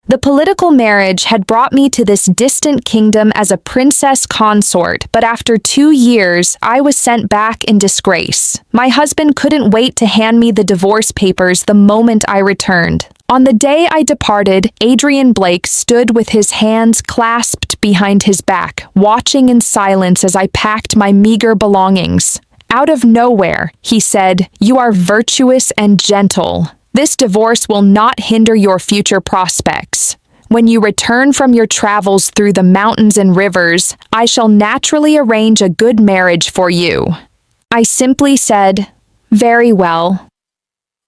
The political marriage had brought me to this distant kingdom as a princess consort, but after 2 years, I was sent back in disgrace. My husband couldn't wait to hand me the divorce papers the moment I returned. On the day I departed, Adrian Blake stood with his hands clasped behind his back, watching in silence as I packed my meager belongings. Out of nowhere, he said, "You are virtuous and gentle. This divorce will not hinder your future prospects. When you return from your travels through the mountains and rivers, I shall naturally arrange a good marriage for you." I simply said, "Very well."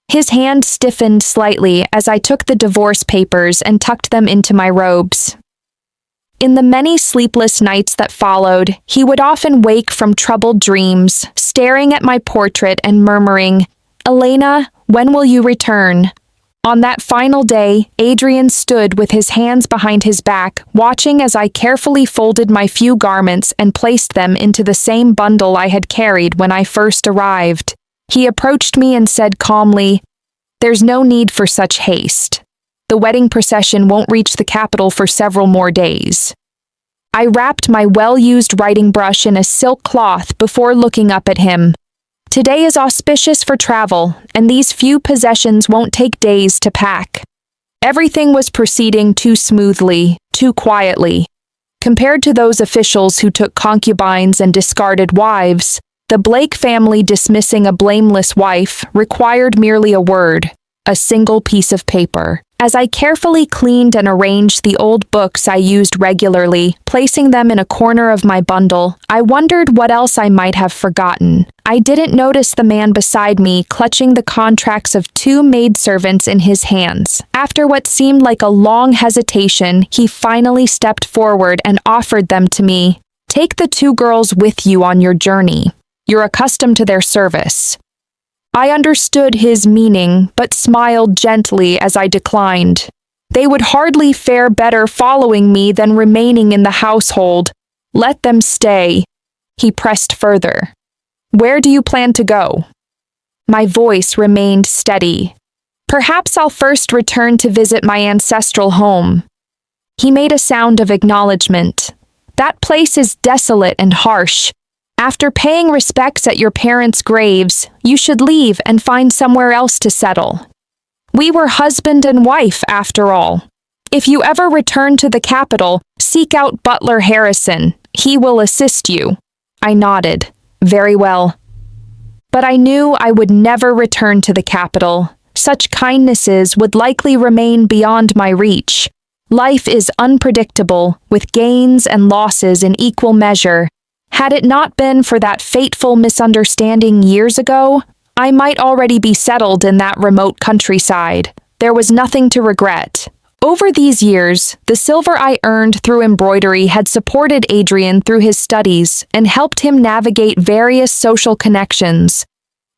His hand stiffened slightly as I took the divorce papers and tucked them into my robes. In the many sleepless nights that followed, he would often wake from troubled dreams, staring at my portrait and murmuring, "Elena, when will you return?" On that final day, Adrian stood with his hands behind his back, watching as I carefully folded my few garments and placed them into the same bundle I had carried when I first arrived. He approached me and said calmly, "There's no need for such haste. The wedding procession won't reach the capital for several more days." I wrapped my well-used writing brush in a silk cloth before looking up at him. Today is auspicious for travel, and these few possessions won't take days to pack. Everything was proceeding too smoothly, too quietly. Compared to those officials who took concubines and discarded wives, the Blake family dismissing a blameless wife required merely a word, a single piece of paper. As I carefully cleaned and arranged the old books I used regularly, placing them in a corner of my bundle, I wondered what else I might have forgotten. I didn't notice the man beside me clutching the contracts of 2 maidservants in his hands. After what seemed like a long hesitation, he finally stepped forward and offered them to me. "Take the 2 girls with you on your journey. You're accustomed to their service." I understood his meaning, but smiled gently as I declined. They would hardly fare better following me than remaining in the household. "Let them stay." He pressed further. "Where do you plan to go?" My voice remained steady. "Perhaps I'll first return to visit my ancestral home." He made a sound of acknowledgement. "That place is desolate and harsh. After paying respects at your parents' graves, you should leave and find somewhere else to settle. We were husband and wife, after all. If you ever return to the capital, seek out Butler Harrison. He will assist you." I nodded. "Very well." But I knew I would never return to the capital. Such kindnesses would likely remain beyond my reach. Life is unpredictable, with gains and losses in equal measure. Had it not been for that fateful misunderstanding years ago, I might already be settled in that remote countryside. There was nothing to regret. Over these years, the silver I earned through embroidery had supported Adrian through his studies and helped him navigate various social connections.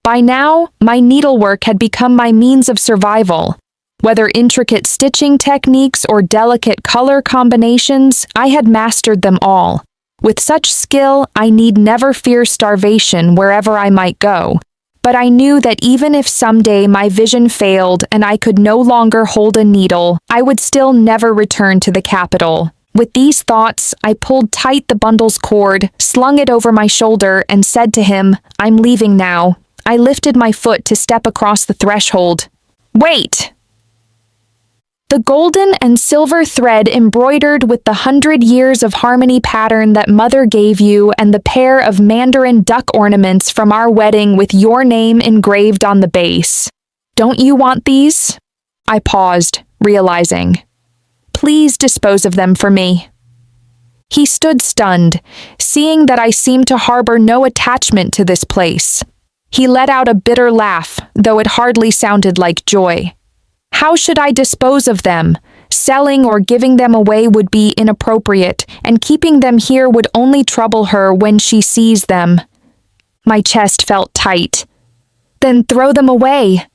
By now, my needlework had become my means of survival. Whether intricate stitching techniques or delicate color combinations, I had mastered them all. With such skill, I need never fear starvation wherever I might go. But I knew that even if someday my vision failed and I could no longer hold a needle, I would still never return to the capital. With these thoughts, I pulled tight the bundle's cord, slung it over my shoulder, and said to him, "I'm leaving now." I lifted my foot to step across the threshold. "Wait!" The golden and silver thread embroidered with the 100 years of harmony pattern that Mother gave you and the pair of mandarin duck ornaments from our wedding with your name engraved on the base. Don't you want these? I paused, realizing. Please dispose of them for me. He stood stunned, seeing that I seemed to harbor no attachment to this place. He let out a bitter laugh, though it hardly sounded like joy. How should I dispose of them? Selling or giving them away would be inappropriate, and keeping them here would only trouble her when she sees them. My chest felt tight. Then throw them away.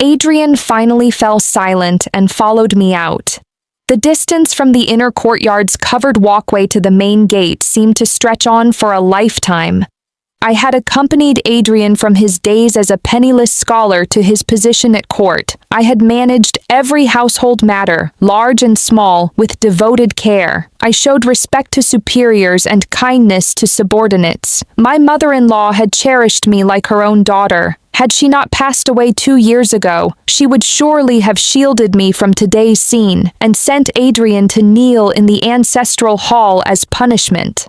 Adrian finally fell silent and followed me out. The distance from the inner courtyard's covered walkway to the main gate seemed to stretch on for a lifetime. I had accompanied Adrian from his days as a penniless scholar to his position at court. I had managed every household matter, large and small, with devoted care. I showed respect to superiors and kindness to subordinates. My mother-in-law had cherished me like her own daughter. Had she not passed away 2 years ago, she would surely have shielded me from today's scene and sent Adrian to kneel in the ancestral hall as punishment.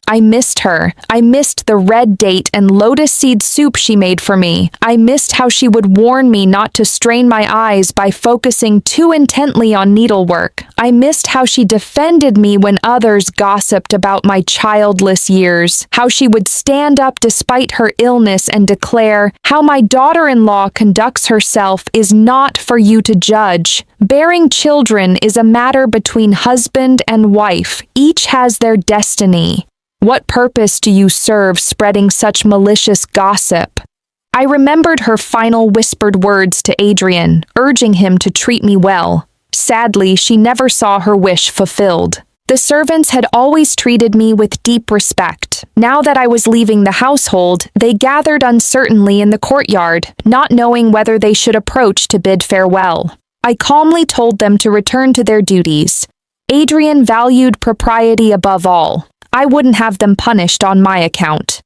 I missed her. I missed the red date and lotus seed soup she made for me. I missed how she would warn me not to strain my eyes by focusing too intently on needlework. I missed how she defended me when others gossiped about my childless years. How she would stand up despite her illness and declare, "How my daughter-in-law conducts herself is not for you to judge. Bearing children is a matter between husband and wife. Each has their destiny. What purpose do you serve spreading such malicious gossip?" I remembered her final whispered words to Adrian, urging him to treat me well. Sadly, she never saw her wish fulfilled. The servants had always treated me with deep respect. Now that I was leaving the household, they gathered uncertainly in the courtyard, not knowing whether they should approach to bid farewell. I calmly told them to return to their duties. Adrian valued propriety above all. I wouldn't have them punished on my account.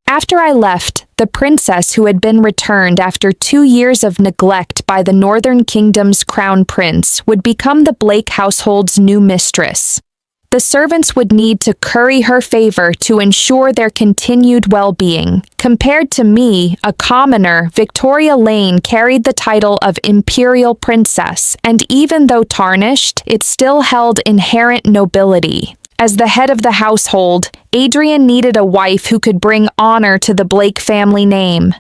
After I left, the princess who had been returned after 2 years of neglect by the Northern Kingdom's crown prince would become the Blake household's new mistress. The servants would need to curry her favor to ensure their continued well-being. Compared to me, a commoner, Victoria Lane carried the title of Imperial Princess, and even though tarnished, it still held inherent nobility. As the head of the household, Adrian needed a wife who could bring honor to the Blake family name.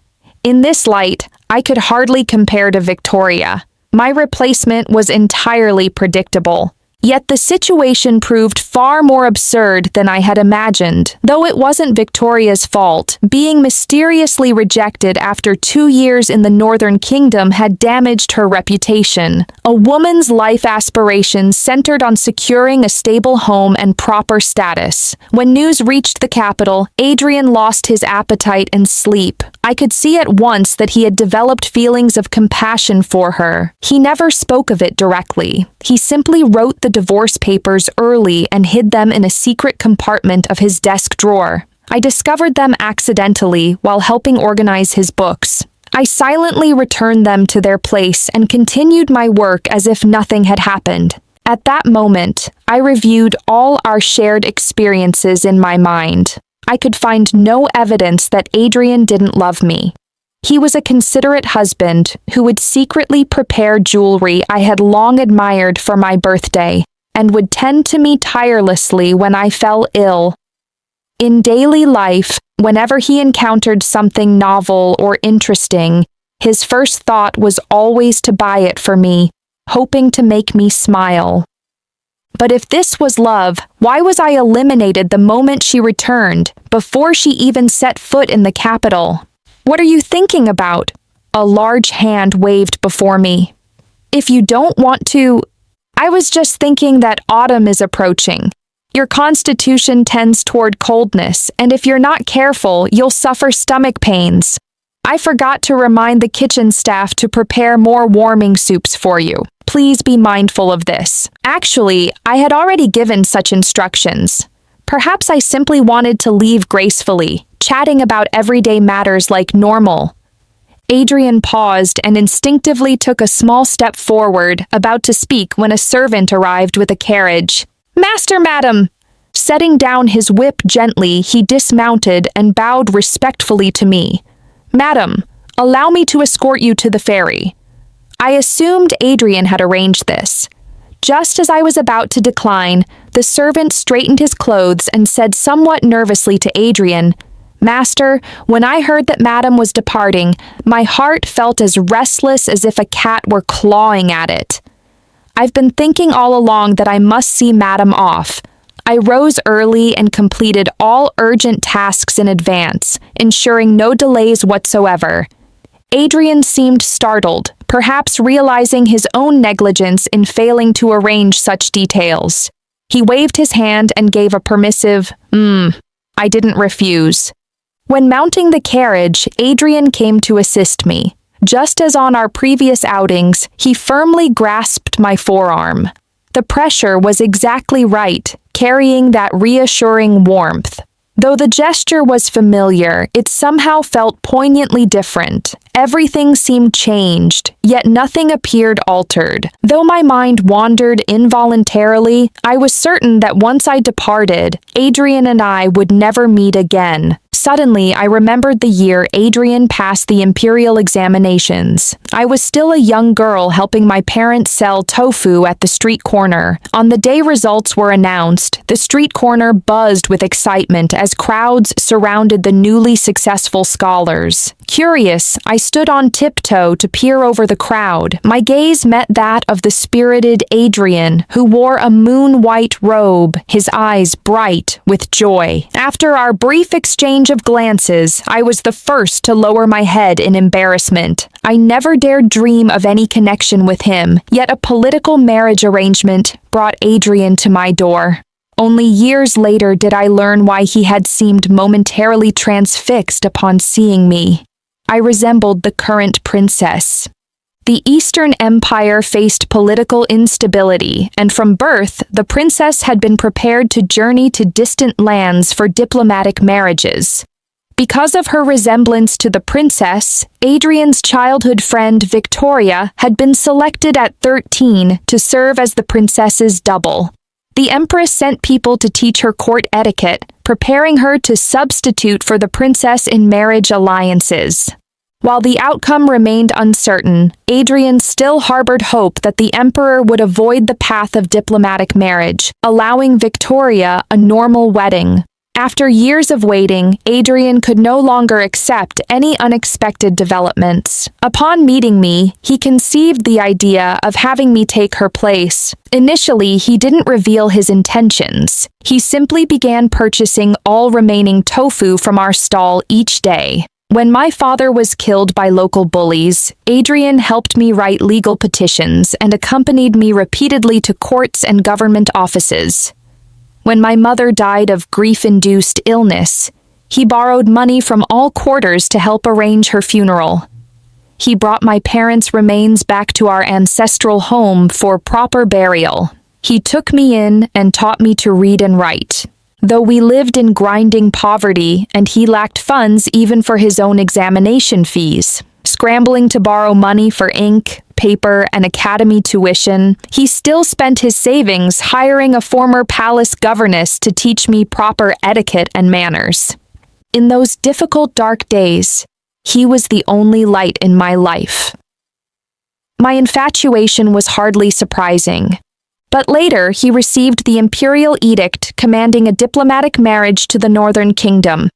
In this light, I could hardly compare to Victoria. My replacement was entirely predictable. Yet the situation proved far more absurd than I had imagined. Though it wasn't Victoria's fault, being mysteriously rejected after 2 years in the Northern Kingdom had damaged her reputation. A woman's life aspirations centered on securing a stable home and proper status. When news reached the capital, Adrian lost his appetite and sleep. I could see at once that he had developed feelings of compassion for her. He never spoke of it directly. He simply wrote the divorce papers early and hid them in a secret compartment of his desk drawer. I discovered them accidentally while helping organize his books. I silently returned them to their place and continued my work as if nothing had happened. At that moment, I reviewed all our shared experiences in my mind. I could find no evidence that Adrian didn't love me. He was a considerate husband who would secretly prepare jewelry I had long admired for my birthday and would tend to me tirelessly when I fell ill. In daily life, whenever he encountered something novel or interesting, his first thought was always to buy it for me, hoping to make me smile. But if this was love, why was I eliminated the moment she returned, before she even set foot in the capital? "What are you thinking about?" A large hand waved before me. "If you don't want to..." "I was just thinking that autumn is approaching. Your constitution tends toward coldness, and if you're not careful, you'll suffer stomach pains. I forgot to remind the kitchen staff to prepare more warming soups for you. Please be mindful of this." Actually, I had already given such instructions. Perhaps I simply wanted to leave gracefully, chatting about everyday matters like normal. Adrian paused and instinctively took a small step forward, about to speak when a servant arrived with a carriage. "Master, madam!" Setting down his whip gently, he dismounted and bowed respectfully to me. "Madam, allow me to escort you to the ferry." I assumed Adrian had arranged this. Just as I was about to decline, the servant straightened his clothes and said somewhat nervously to Adrian, "Master, when I heard that Madam was departing, my heart felt as restless as if a cat were clawing at it. I've been thinking all along that I must see Madam off. I rose early and completed all urgent tasks in advance, ensuring no delays whatsoever." Adrian seemed startled, perhaps realizing his own negligence in failing to arrange such details. He waved his hand and gave a permissive, I didn't refuse. When mounting the carriage, Adrian came to assist me. Just as on our previous outings, he firmly grasped my forearm. The pressure was exactly right, carrying that reassuring warmth. Though the gesture was familiar, it somehow felt poignantly different. Everything seemed changed, yet nothing appeared altered. Though my mind wandered involuntarily, I was certain that once I departed, Adrian and I would never meet again. Suddenly, I remembered the year Adrian passed the imperial examinations. I was still a young girl helping my parents sell tofu at the street corner. On the day results were announced, the street corner buzzed with excitement as crowds surrounded the newly successful scholars. Curious, I stood on tiptoe to peer over the crowd. My gaze met that of the spirited Adrian, who wore a moon-white robe, his eyes bright with joy. After our brief exchange of glances, I was the first to lower my head in embarrassment. I never dared dream of any connection with him, yet a political marriage arrangement brought Adrian to my door. Only years later did I learn why he had seemed momentarily transfixed upon seeing me. I resembled the current princess. The Eastern Empire faced political instability, and from birth, the princess had been prepared to journey to distant lands for diplomatic marriages. Because of her resemblance to the princess, Adrian's childhood friend Victoria had been selected at 13 to serve as the princess's double. The empress sent people to teach her court etiquette, preparing her to substitute for the princess in marriage alliances. While the outcome remained uncertain, Adrian still harbored hope that the emperor would avoid the path of diplomatic marriage, allowing Victoria a normal wedding. After years of waiting, Adrian could no longer accept any unexpected developments. Upon meeting me, he conceived the idea of having me take her place. Initially, he didn't reveal his intentions. He simply began purchasing all remaining tofu from our stall each day. When my father was killed by local bullies, Adrian helped me write legal petitions and accompanied me repeatedly to courts and government offices. When my mother died of grief-induced illness, he borrowed money from all quarters to help arrange her funeral. He brought my parents' remains back to our ancestral home for proper burial. He took me in and taught me to read and write. Though we lived in grinding poverty and he lacked funds even for his own examination fees, scrambling to borrow money for ink, paper, and academy tuition, he still spent his savings hiring a former palace governess to teach me proper etiquette and manners. In those difficult dark days, he was the only light in my life. My infatuation was hardly surprising. But later, he received the imperial edict commanding a diplomatic marriage to the northern kingdom.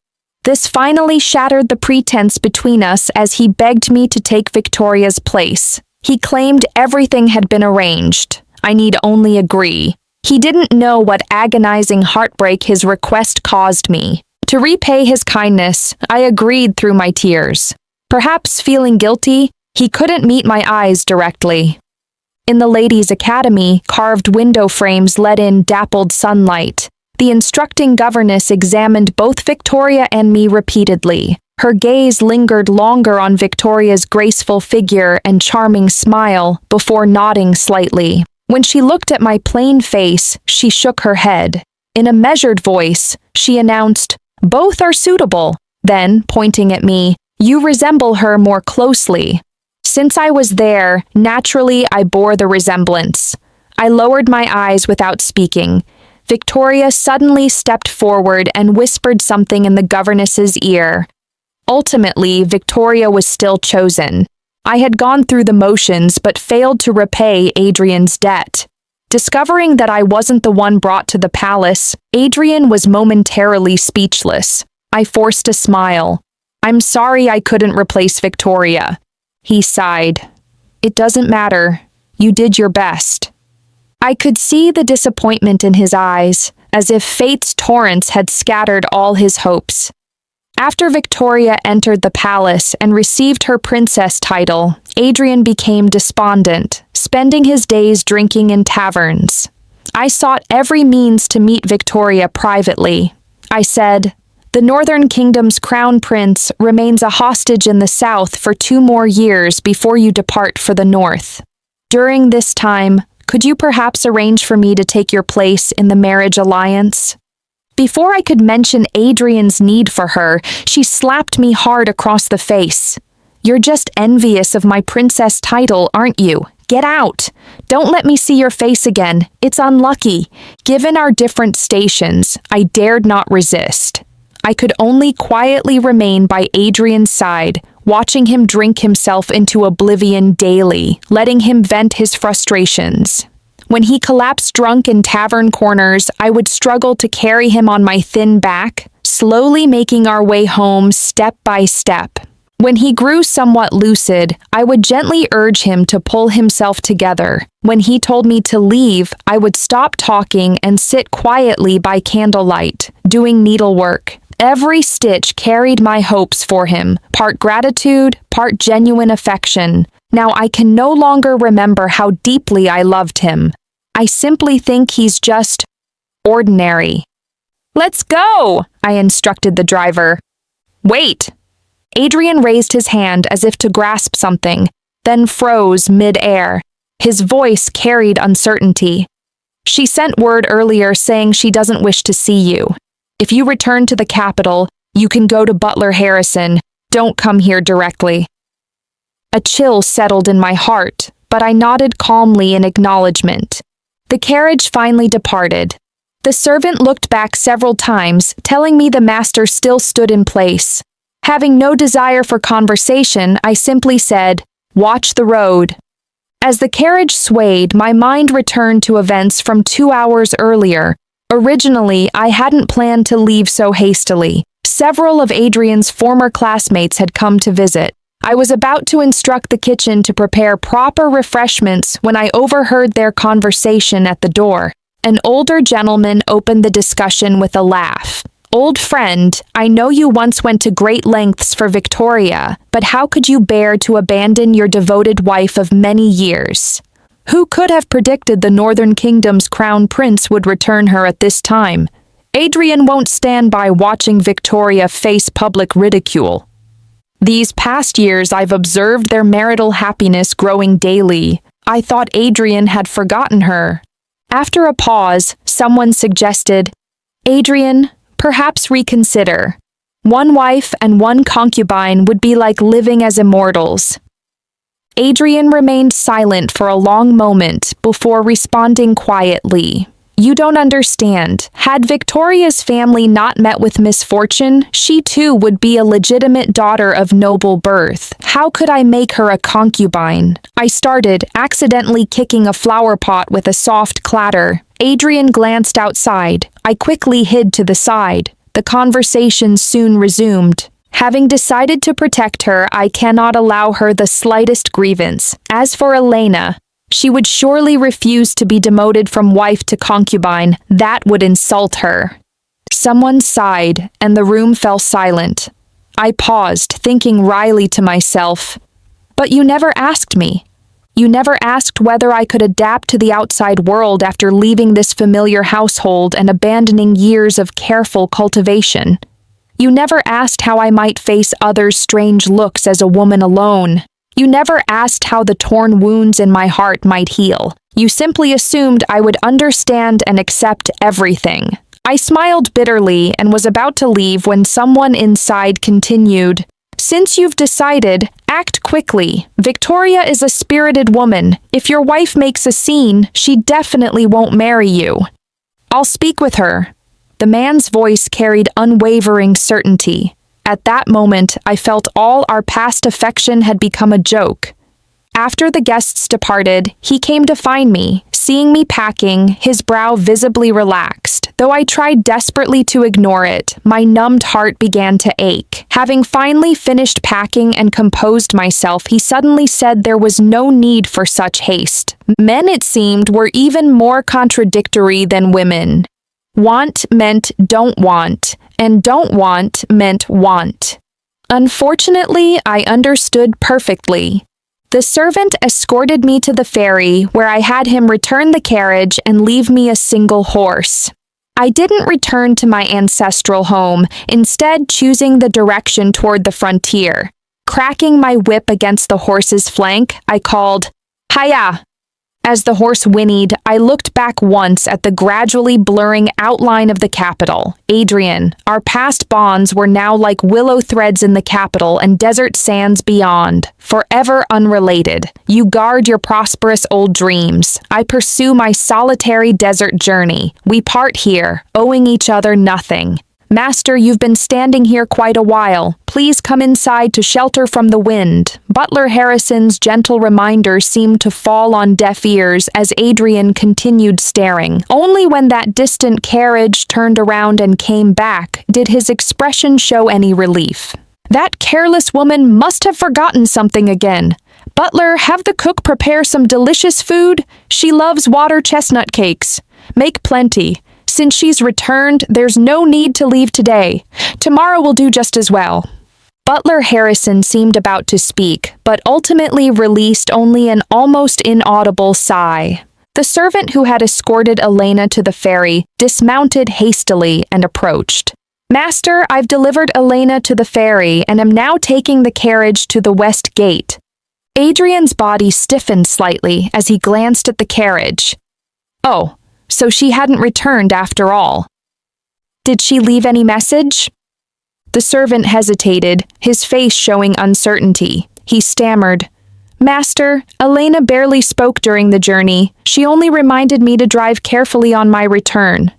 This finally shattered the pretense between us as he begged me to take Victoria's place. He claimed everything had been arranged. I need only agree. He didn't know what agonizing heartbreak his request caused me. To repay his kindness, I agreed through my tears. Perhaps feeling guilty, he couldn't meet my eyes directly. In the ladies' academy, carved window frames let in dappled sunlight. The instructing governess examined both Victoria and me repeatedly. Her gaze lingered longer on Victoria's graceful figure and charming smile before nodding slightly. When she looked at my plain face, she shook her head. In a measured voice, she announced, "Both are suitable." Then, pointing at me, "You resemble her more closely." Since I was there, naturally I bore the resemblance. I lowered my eyes without speaking. Victoria suddenly stepped forward and whispered something in the governess's ear. Ultimately, Victoria was still chosen. I had gone through the motions but failed to repay Adrian's debt. Discovering that I wasn't the one brought to the palace, Adrian was momentarily speechless. I forced a smile. "I'm sorry I couldn't replace Victoria." He sighed. "It doesn't matter. You did your best." I could see the disappointment in his eyes, as if fate's torrents had scattered all his hopes. After Victoria entered the palace and received her princess title, Adrian became despondent, spending his days drinking in taverns. I sought every means to meet Victoria privately. I said, The Northern Kingdom's crown prince remains a hostage in the south for 2 more years before you depart for the north. During this time, could you perhaps arrange for me to take your place in the marriage alliance?" Before I could mention Adrian's need for her, she slapped me hard across the face. "You're just envious of my princess title, aren't you? Get out! Don't let me see your face again. It's unlucky." Given our different stations, I dared not resist. I could only quietly remain by Adrian's side, watching him drink himself into oblivion daily, letting him vent his frustrations. When he collapsed drunk in tavern corners, I would struggle to carry him on my thin back, slowly making our way home step by step. When he grew somewhat lucid, I would gently urge him to pull himself together. When he told me to leave, I would stop talking and sit quietly by candlelight, doing needlework. Every stitch carried my hopes for him, part gratitude, part genuine affection. Now I can no longer remember how deeply I loved him. I simply think he's just ordinary. "Let's go!" I instructed the driver. "Wait!" Adrian raised his hand as if to grasp something, then froze mid-air. His voice carried uncertainty. "She sent word earlier saying she doesn't wish to see you. If you return to the capital, you can go to Butler Harrison. Don't come here directly." A chill settled in my heart, but I nodded calmly in acknowledgement. The carriage finally departed. The servant looked back several times, telling me the master still stood in place. Having no desire for conversation, I simply said, "Watch the road." As the carriage swayed, my mind returned to events from 2 hours earlier. Originally, I hadn't planned to leave so hastily. Several of Adrian's former classmates had come to visit. I was about to instruct the kitchen to prepare proper refreshments when I overheard their conversation at the door. An older gentleman opened the discussion with a laugh. "Old friend, I know you once went to great lengths for Victoria, but how could you bear to abandon your devoted wife of many years? Who could have predicted the Northern Kingdom's crown prince would return her at this time? Adrian won't stand by watching Victoria face public ridicule. These past years I've observed their marital happiness growing daily. I thought Adrian had forgotten her." After a pause, someone suggested, "Adrian, perhaps reconsider. One wife and one concubine would be like living as immortals." Adrian remained silent for a long moment before responding quietly. "You don't understand. Had Victoria's family not met with misfortune, she too would be a legitimate daughter of noble birth. How could I make her a concubine?" I started, accidentally kicking a flower pot with a soft clatter. Adrian glanced outside. I quickly hid to the side. The conversation soon resumed. "Having decided to protect her, I cannot allow her the slightest grievance. As for Elena, she would surely refuse to be demoted from wife to concubine. That would insult her." Someone sighed, and the room fell silent. I paused, thinking wryly to myself, "But you never asked me. You never asked whether I could adapt to the outside world after leaving this familiar household and abandoning years of careful cultivation. You never asked how I might face others' strange looks as a woman alone. You never asked how the torn wounds in my heart might heal. You simply assumed I would understand and accept everything." I smiled bitterly and was about to leave when someone inside continued, "Since you've decided, act quickly. Victoria is a spirited woman. If your wife makes a scene, she definitely won't marry you." "I'll speak with her." The man's voice carried unwavering certainty. At that moment, I felt all our past affection had become a joke. After the guests departed, he came to find me. Seeing me packing, his brow visibly relaxed. Though I tried desperately to ignore it, my numbed heart began to ache. Having finally finished packing and composed myself, he suddenly said there was no need for such haste. Men, it seemed, were even more contradictory than women. Want meant don't want, and don't want meant want. Unfortunately, I understood perfectly. The servant escorted me to the ferry, where I had him return the carriage and leave me a single horse. I didn't return to my ancestral home, instead choosing the direction toward the frontier. Cracking my whip against the horse's flank, I called, "Hiya!" As the horse whinnied, I looked back once at the gradually blurring outline of the capital. Adrian, our past bonds were now like willow threads in the capital and desert sands beyond, forever unrelated. You guard your prosperous old dreams. I pursue my solitary desert journey. We part here, owing each other nothing. Master, you've been standing here quite a while. Please come inside to shelter from the wind. Butler Harrison's gentle reminder seemed to fall on deaf ears as Adrian continued staring. Only when that distant carriage turned around and came back did his expression show any relief. That careless woman must have forgotten something again. Butler, have the cook prepare some delicious food. She loves water chestnut cakes. Make plenty. Since she's returned, there's no need to leave today. Tomorrow will do just as well. Butler Harrison seemed about to speak, but ultimately released only an almost inaudible sigh. The servant who had escorted Elena to the ferry dismounted hastily and approached. "Master, I've delivered Elena to the ferry and am now taking the carriage to the west gate." Adrian's body stiffened slightly as he glanced at the carriage. Oh, so she hadn't returned after all. Did she leave any message? The servant hesitated, his face showing uncertainty. He stammered, "Master, Elena barely spoke during the journey. She only reminded me to drive carefully on my return."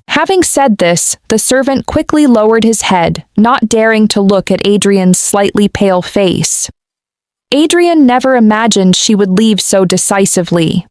Having said this, the servant quickly lowered his head, not daring to look at Adrian's slightly pale face. Adrian never imagined she would leave so decisively.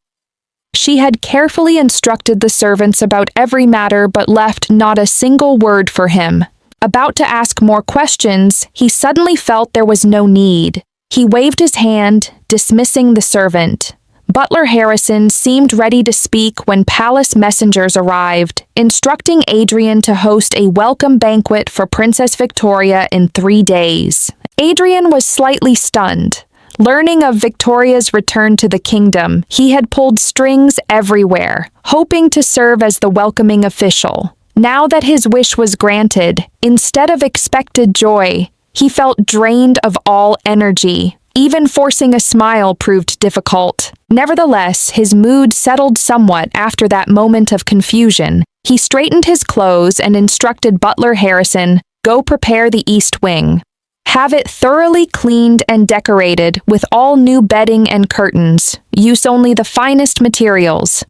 She had carefully instructed the servants about every matter but left not a single word for him. About to ask more questions, he suddenly felt there was no need. He waved his hand, dismissing the servant. Butler Harrison seemed ready to speak when palace messengers arrived, instructing Adrian to host a welcome banquet for Princess Victoria in 3 days. Adrian was slightly stunned. Learning of Victoria's return to the kingdom, he had pulled strings everywhere, hoping to serve as the welcoming official. Now that his wish was granted, instead of expected joy, he felt drained of all energy. Even forcing a smile proved difficult. Nevertheless, his mood settled somewhat after that moment of confusion. He straightened his clothes and instructed Butler Harrison, "Go prepare the east wing. Have it thoroughly cleaned and decorated with all new bedding and curtains. Use only the finest materials."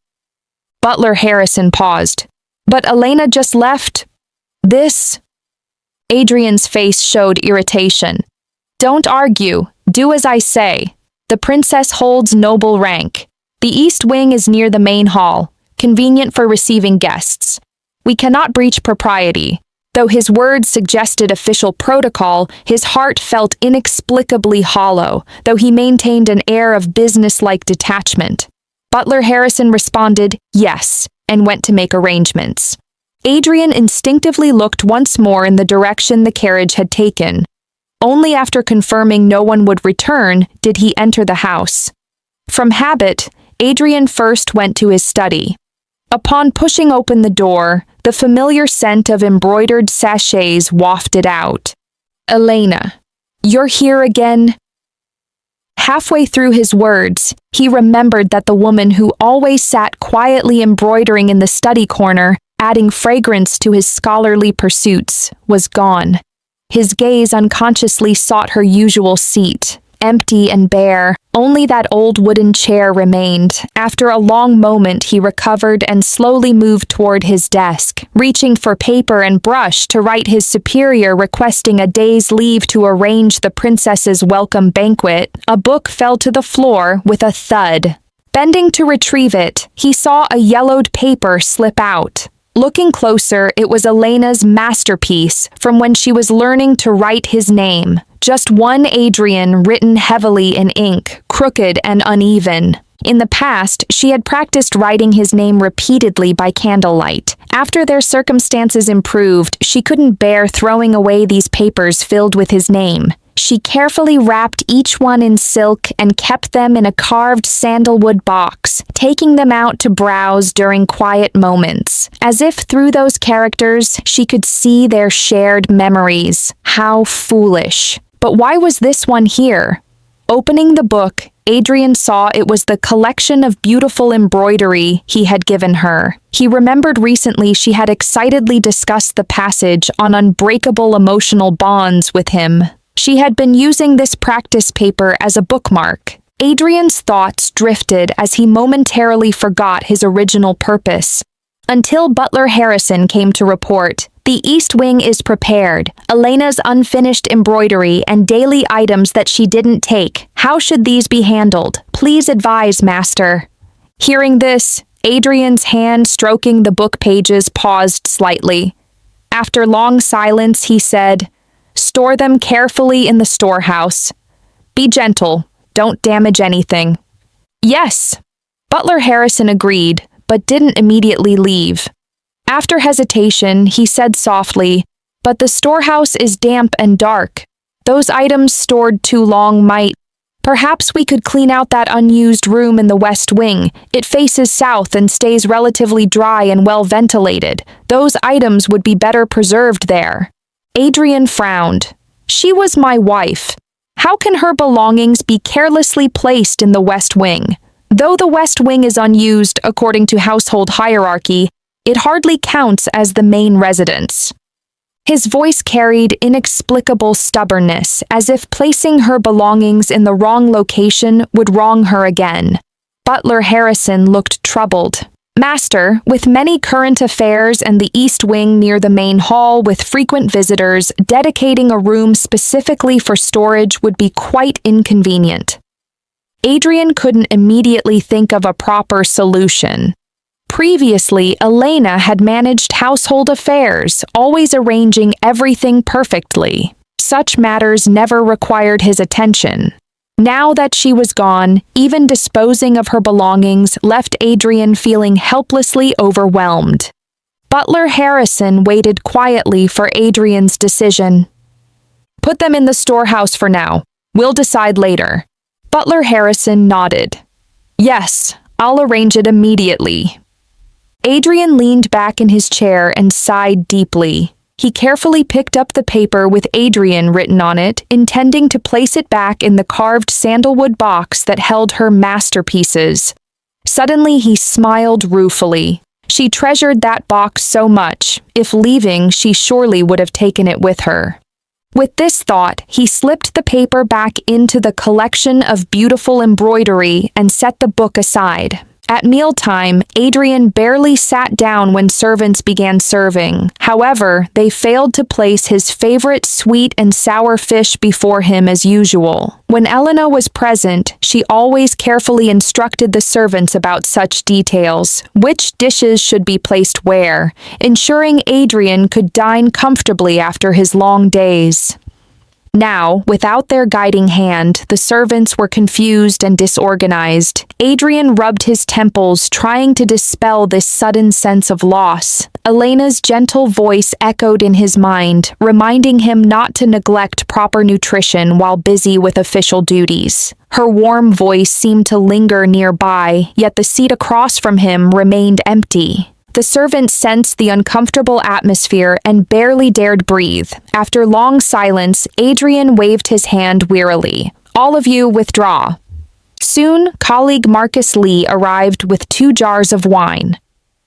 Butler Harrison paused. "But Elena just left. This?" Adrian's face showed irritation. "Don't argue. Do as I say. The princess holds noble rank. The east wing is near the main hall, convenient for receiving guests. We cannot breach propriety." Though his words suggested official protocol, his heart felt inexplicably hollow, though he maintained an air of business-like detachment. Butler Harrison responded, "Yes," and went to make arrangements. Adrian instinctively looked once more in the direction the carriage had taken. Only after confirming no one would return did he enter the house. From habit, Adrian first went to his study. Upon pushing open the door, the familiar scent of embroidered sachets wafted out. "Elena, you're here again?" Halfway through his words, he remembered that the woman who always sat quietly embroidering in the study corner, adding fragrance to his scholarly pursuits, was gone. His gaze unconsciously sought her usual seat, empty and bare. Only that old wooden chair remained. After a long moment, he recovered and slowly moved toward his desk, reaching for paper and brush to write his superior requesting a day's leave to arrange the princess's welcome banquet. A book fell to the floor with a thud. Bending to retrieve it, he saw a yellowed paper slip out. Looking closer, it was Elena's masterpiece from when she was learning to write his name. Just one Adrian written heavily in ink, crooked and uneven. In the past, she had practiced writing his name repeatedly by candlelight. After their circumstances improved, she couldn't bear throwing away these papers filled with his name. She carefully wrapped each one in silk and kept them in a carved sandalwood box, taking them out to browse during quiet moments, as if through those characters she could see their shared memories. How foolish. But why was this one here? Opening the book, Adrian saw it was the collection of beautiful embroidery he had given her. He remembered recently she had excitedly discussed the passage on unbreakable emotional bonds with him. She had been using this practice paper as a bookmark. Adrian's thoughts drifted as he momentarily forgot his original purpose. Until Butler Harrison came to report, "The East Wing is prepared. Elena's unfinished embroidery and daily items that she didn't take. How should these be handled? Please advise, Master." Hearing this, Adrian's hand stroking the book pages paused slightly. After long silence, he said, "Store them carefully in the storehouse. Be gentle. Don't damage anything." "Yes." Butler Harrison agreed, but didn't immediately leave. After hesitation, he said softly, "But the storehouse is damp and dark. Those items stored too long might. Perhaps we could clean out that unused room in the West Wing. It faces south and stays relatively dry and well ventilated. Those items would be better preserved there." Adrian frowned. She was my wife. How can her belongings be carelessly placed in the West Wing? Though the West Wing is unused according to household hierarchy, it hardly counts as the main residence. His voice carried inexplicable stubbornness, as if placing her belongings in the wrong location would wrong her again. Butler Harrison looked troubled. "Master, with many current affairs and the East Wing near the main hall with frequent visitors, dedicating a room specifically for storage would be quite inconvenient." Adrian couldn't immediately think of a proper solution. Previously, Elena had managed household affairs, always arranging everything perfectly. Such matters never required his attention. Now that she was gone, even disposing of her belongings left Adrian feeling helplessly overwhelmed. Butler Harrison waited quietly for Adrian's decision. "Put them in the storehouse for now. We'll decide later." Butler Harrison nodded. "Yes, I'll arrange it immediately." Adrian leaned back in his chair and sighed deeply. He carefully picked up the paper with Adrian written on it, intending to place it back in the carved sandalwood box that held her masterpieces. Suddenly he smiled ruefully. She treasured that box so much. If leaving, she surely would have taken it with her. With this thought, he slipped the paper back into the collection of beautiful embroidery and set the book aside. At mealtime, Adrian barely sat down when servants began serving. However, they failed to place his favorite sweet and sour fish before him as usual. When Elena was present, she always carefully instructed the servants about such details, which dishes should be placed where, ensuring Adrian could dine comfortably after his long days. Now, without their guiding hand, the servants were confused and disorganized. Adrian rubbed his temples, trying to dispel this sudden sense of loss. Elena's gentle voice echoed in his mind, reminding him not to neglect proper nutrition while busy with official duties. Her warm voice seemed to linger nearby, yet the seat across from him remained empty. The servant sensed the uncomfortable atmosphere and barely dared breathe. After long silence, Adrian waved his hand wearily. "All of you withdraw." Soon, colleague Marcus Lee arrived with 2 jars of wine.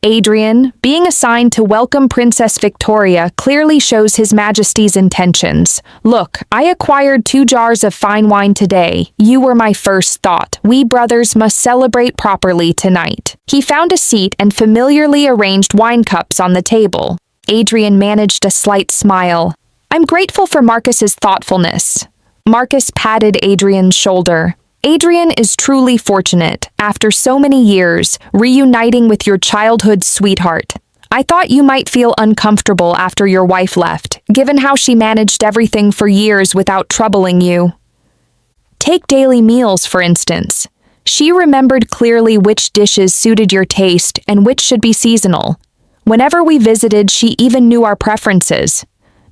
Adrian, being assigned to welcome Princess Victoria, clearly shows His Majesty's intentions. "Look, I acquired 2 jars of fine wine today. You were my first thought. We brothers must celebrate properly tonight." He found a seat and familiarly arranged wine cups on the table. Adrian managed a slight smile. "I'm grateful for Marcus's thoughtfulness." Marcus patted Adrian's shoulder. "Adrian is truly fortunate, after so many years, reuniting with your childhood sweetheart. I thought you might feel uncomfortable after your wife left, given how she managed everything for years without troubling you. Take daily meals, for instance. She remembered clearly which dishes suited your taste and which should be seasonal. Whenever we visited, she even knew our preferences.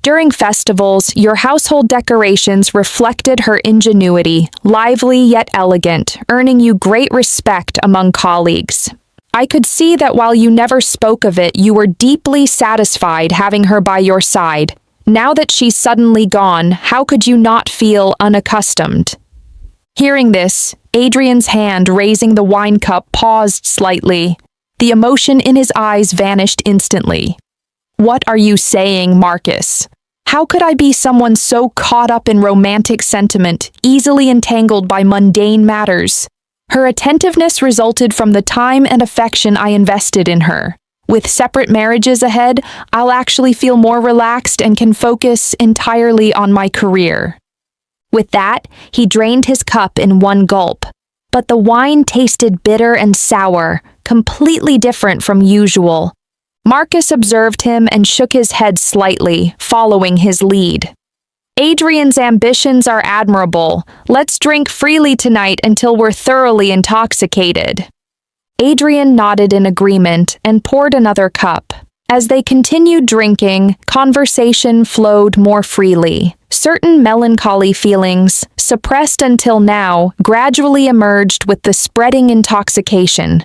During festivals, your household decorations reflected her ingenuity, lively yet elegant, earning you great respect among colleagues. I could see that while you never spoke of it, you were deeply satisfied having her by your side. Now that she's suddenly gone, how could you not feel unaccustomed? Hearing this, Adrian's hand raising the wine cup paused slightly. The emotion in his eyes vanished instantly. What are you saying, Marcus? How could I be someone so caught up in romantic sentiment, easily entangled by mundane matters? Her attentiveness resulted from the time and affection I invested in her. With separate marriages ahead, I'll actually feel more relaxed and can focus entirely on my career. With that, he drained his cup in one gulp. But the wine tasted bitter and sour, completely different from usual. Marcus observed him and shook his head slightly, following his lead. Adrian's ambitions are admirable. Let's drink freely tonight until we're thoroughly intoxicated. Adrian nodded in agreement and poured another cup. As they continued drinking, conversation flowed more freely. Certain melancholy feelings, suppressed until now, gradually emerged with the spreading intoxication.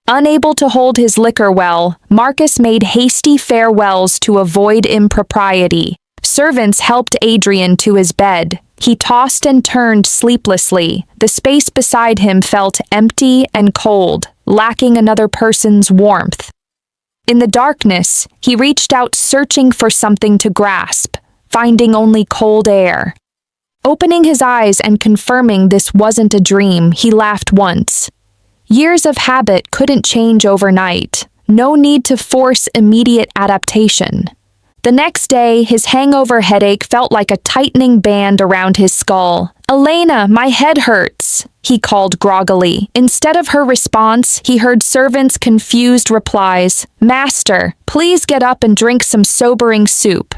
Unable to hold his liquor well, Marcus made hasty farewells to avoid impropriety. Servants helped Adrian to his bed. He tossed and turned sleeplessly. The space beside him felt empty and cold, lacking another person's warmth. In the darkness, he reached out searching for something to grasp, finding only cold air. Opening his eyes and confirming this wasn't a dream, he laughed once. Years of habit couldn't change overnight. No need to force immediate adaptation. The next day, his hangover headache felt like a tightening band around his skull. "Elena, my head hurts," he called groggily. Instead of her response, he heard servants' confused replies. "Master, please get up and drink some sobering soup."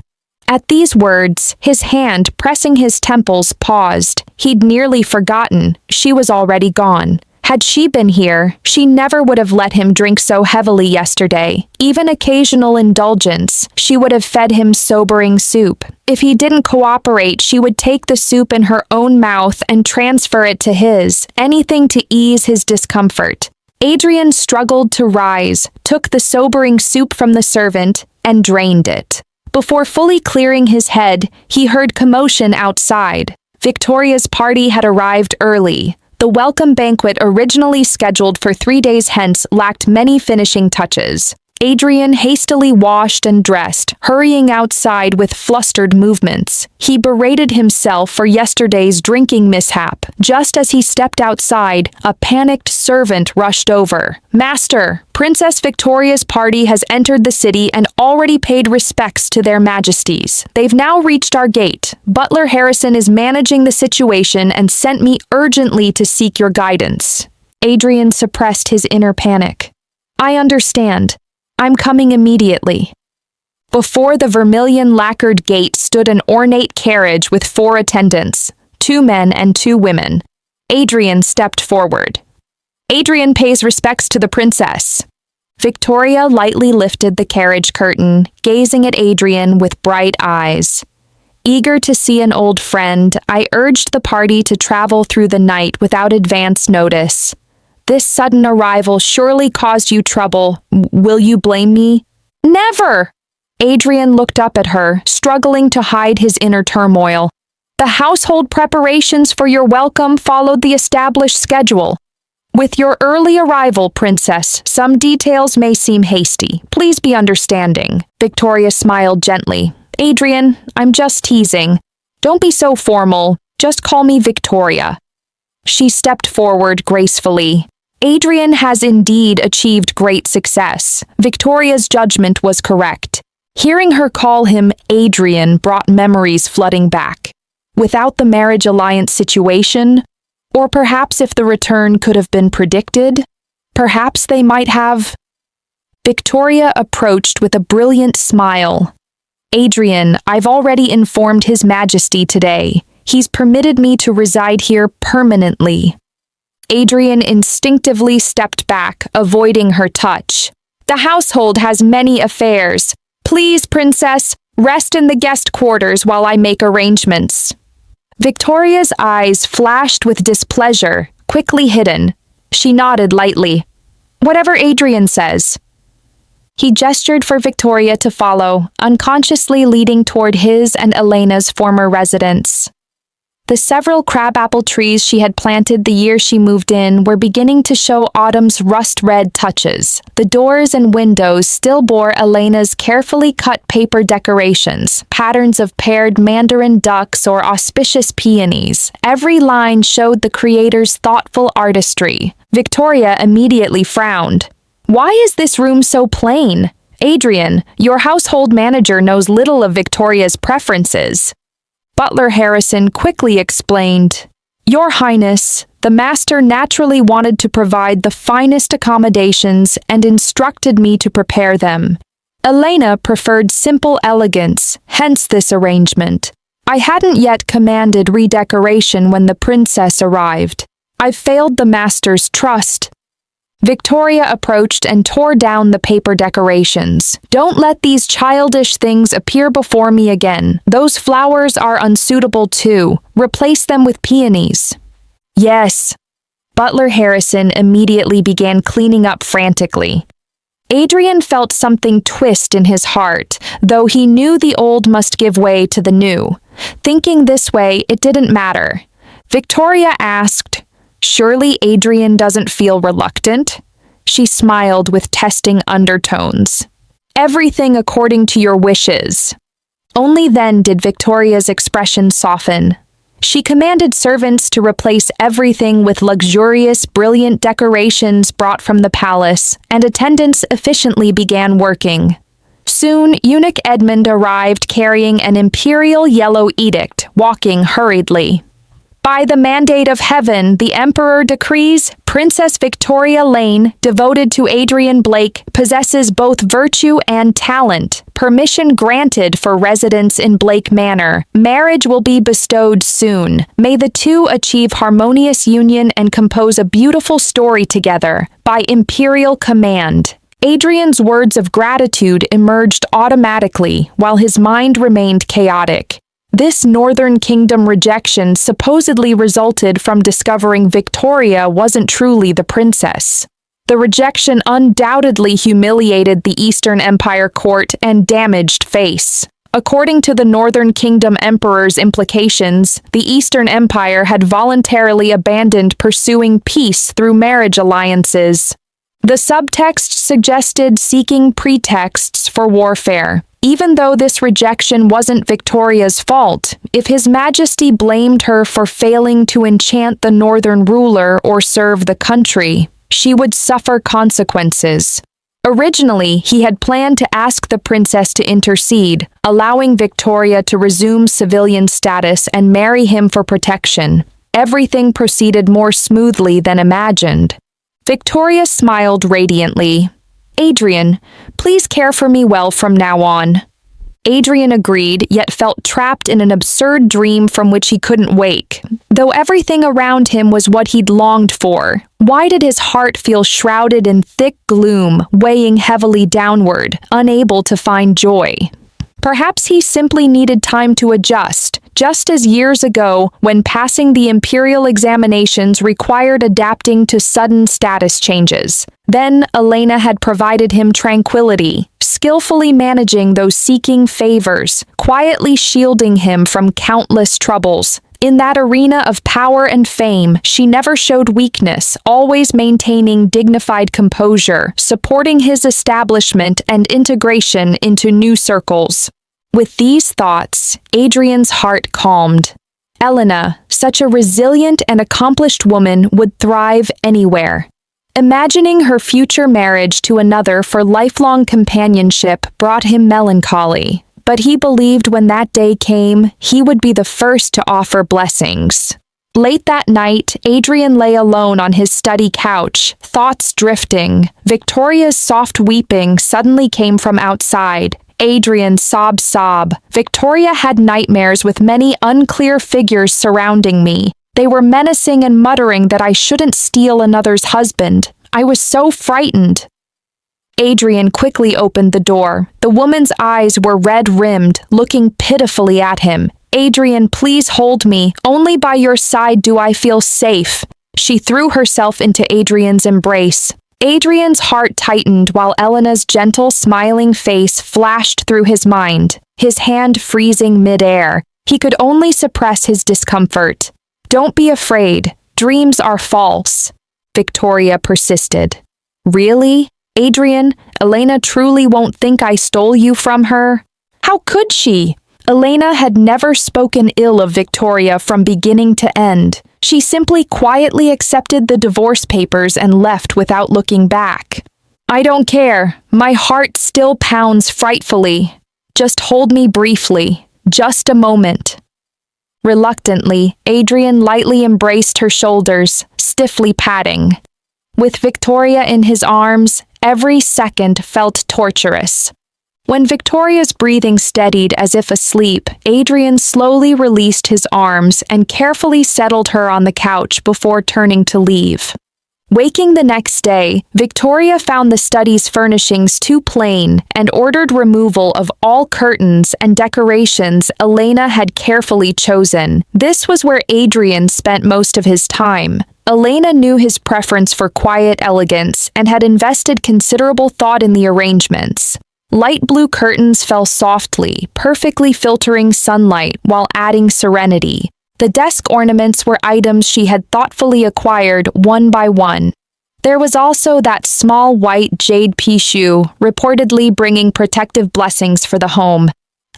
At these words, his hand pressing his temples paused. He'd nearly forgotten. She was already gone. Had she been here, she never would have let him drink so heavily yesterday. Even occasional indulgence, she would have fed him sobering soup. If he didn't cooperate, she would take the soup in her own mouth and transfer it to his, anything to ease his discomfort. Adrian struggled to rise, took the sobering soup from the servant, and drained it. Before fully clearing his head, he heard commotion outside. Victoria's party had arrived early. The welcome banquet originally scheduled for 3 days hence lacked many finishing touches. Adrian hastily washed and dressed, hurrying outside with flustered movements. He berated himself for yesterday's drinking mishap. Just as he stepped outside, a panicked servant rushed over. "Master, Princess Victoria's party has entered the city and already paid respects to their majesties. They've now reached our gate. Butler Harrison is managing the situation and sent me urgently to seek your guidance." Adrian suppressed his inner panic. "I understand. I'm coming immediately." Before the vermilion lacquered gate stood an ornate carriage with 4 attendants, 2 men and 2 women. Adrian stepped forward. "Adrian pays respects to the princess." Victoria lightly lifted the carriage curtain, gazing at Adrian with bright eyes. Eager to see an old friend, I urged the party to travel through the night without advance notice. "This sudden arrival surely caused you trouble. Will you blame me?" "Never!" Adrian looked up at her, struggling to hide his inner turmoil. "The household preparations for your welcome followed the established schedule. With your early arrival, Princess, some details may seem hasty. Please be understanding." Victoria smiled gently. "Adrian, I'm just teasing. Don't be so formal. Just call me Victoria." She stepped forward gracefully. Adrian has indeed achieved great success. Victoria's judgment was correct. Hearing her call him Adrian brought memories flooding back. Without the marriage alliance situation, or perhaps if the return could have been predicted, perhaps they might have. Victoria approached with a brilliant smile. "Adrian, I've already informed His Majesty today. He's permitted me to reside here permanently." Adrian instinctively stepped back, avoiding her touch. "The household has many affairs. Please, Princess, Rest in the guest quarters while I make arrangements." Victoria's eyes flashed with displeasure, quickly hidden. She nodded lightly. "Whatever Adrian says." He gestured for Victoria to follow, unconsciously leading toward his and Elena's former residence. The several crabapple trees she had planted the year she moved in were beginning to show autumn's rust-red touches. The doors and windows still bore Elena's carefully cut paper decorations, patterns of paired mandarin ducks or auspicious peonies. Every line showed the creator's thoughtful artistry. Victoria immediately frowned. "Why is this room so plain? Adrian, your household manager knows little of Victoria's preferences." Butler Harrison quickly explained, "Your Highness, the master naturally wanted to provide the finest accommodations and instructed me to prepare them. Elena preferred simple elegance, hence this arrangement. I hadn't yet commanded redecoration when the princess arrived. I've failed the master's trust." Victoria approached and tore down the paper decorations. "Don't let these childish things appear before me again. Those flowers are unsuitable too. Replace them with peonies." "Yes." Butler Harrison immediately began cleaning up frantically. Adrian felt something twist in his heart, though he knew the old must give way to the new. Thinking this way, it didn't matter. Victoria asked, "Surely Adrian doesn't feel reluctant?" She smiled with testing undertones. "Everything according to your wishes." Only then did Victoria's expression soften. She commanded servants to replace everything with luxurious, brilliant decorations brought from the palace, and attendants efficiently began working. Soon, Eunuch Edmund arrived carrying an imperial yellow edict, walking hurriedly. "By the mandate of heaven, the Emperor decrees Princess Victoria Lane, devoted to Adrian Blake, possesses both virtue and talent. Permission granted for residence in Blake Manor. Marriage will be bestowed soon. May the two achieve harmonious union and compose a beautiful story together. By imperial command." Adrian's words of gratitude emerged automatically, while his mind remained chaotic. This Northern Kingdom rejection supposedly resulted from discovering Victoria wasn't truly the princess. The rejection undoubtedly humiliated the Eastern Empire court and damaged face. According to the Northern Kingdom Emperor's implications, the Eastern Empire had voluntarily abandoned pursuing peace through marriage alliances. The subtext suggested seeking pretexts for warfare. Even though this rejection wasn't Victoria's fault, if His Majesty blamed her for failing to enchant the northern ruler or serve the country, she would suffer consequences. Originally, he had planned to ask the princess to intercede, allowing Victoria to resume civilian status and marry him for protection. Everything proceeded more smoothly than imagined. Victoria smiled radiantly. "Adrian, please care for me well from now on." Adrian agreed, yet felt trapped in an absurd dream from which he couldn't wake. Though everything around him was what he'd longed for, why did his heart feel shrouded in thick gloom, weighing heavily downward, unable to find joy? Perhaps he simply needed time to adjust, just as years ago, when passing the imperial examinations required adapting to sudden status changes. Then Elena had provided him tranquility, skillfully managing those seeking favors, quietly shielding him from countless troubles. In that arena of power and fame, she never showed weakness, always maintaining dignified composure, supporting his establishment and integration into new circles. With these thoughts, Adrian's heart calmed. Elena, such a resilient and accomplished woman, would thrive anywhere. Imagining her future marriage to another for lifelong companionship brought him melancholy, but he believed when that day came, he would be the first to offer blessings. Late that night, Adrian lay alone on his study couch, thoughts drifting. Victoria's soft weeping suddenly came from outside. Adrian sob. "Victoria had nightmares with many unclear figures surrounding me. They were menacing and muttering that I shouldn't steal another's husband. I was so frightened." Adrian quickly opened the door. The woman's eyes were red-rimmed, looking pitifully at him. "Adrian, please hold me. Only by your side do I feel safe." She threw herself into Adrian's embrace. Adrian's heart tightened while Elena's gentle, smiling face flashed through his mind, his hand freezing mid-air. He could only suppress his discomfort. "Don't be afraid. Dreams are false," Victoria persisted. "Really? Adrian, Elena truly won't think I stole you from her?" How could she? Elena had never spoken ill of Victoria from beginning to end. She simply quietly accepted the divorce papers and left without looking back. "I don't care. My heart still pounds frightfully. Just hold me briefly. Just a moment." Reluctantly, Adrian lightly embraced her shoulders, stiffly patting. With Victoria in his arms, every second felt torturous. When Victoria's breathing steadied as if asleep, Adrian slowly released his arms and carefully settled her on the couch before turning to leave. Waking the next day, Victoria found the study's furnishings too plain and ordered removal of all curtains and decorations Elena had carefully chosen. This was where Adrian spent most of his time. Elena knew his preference for quiet elegance and had invested considerable thought in the arrangements. Light blue curtains fell softly, perfectly filtering sunlight while adding serenity. The desk ornaments were items she had thoughtfully acquired one by one. There was also that small white jade pichu, reportedly bringing protective blessings for the home.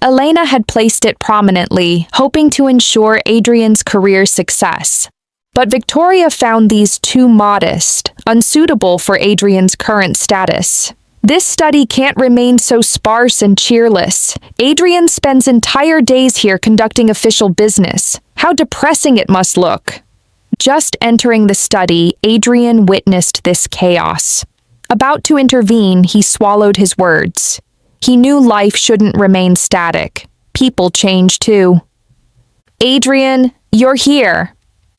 Elena had placed it prominently, hoping to ensure Adrian's career success. But Victoria found these too modest, unsuitable for Adrian's current status. "This study can't remain so sparse and cheerless. Adrian spends entire days here conducting official business. How depressing it must look." Just entering the study, Adrian witnessed this chaos. About to intervene, he swallowed his words. He knew life shouldn't remain static. People change too. "Adrian, you're here."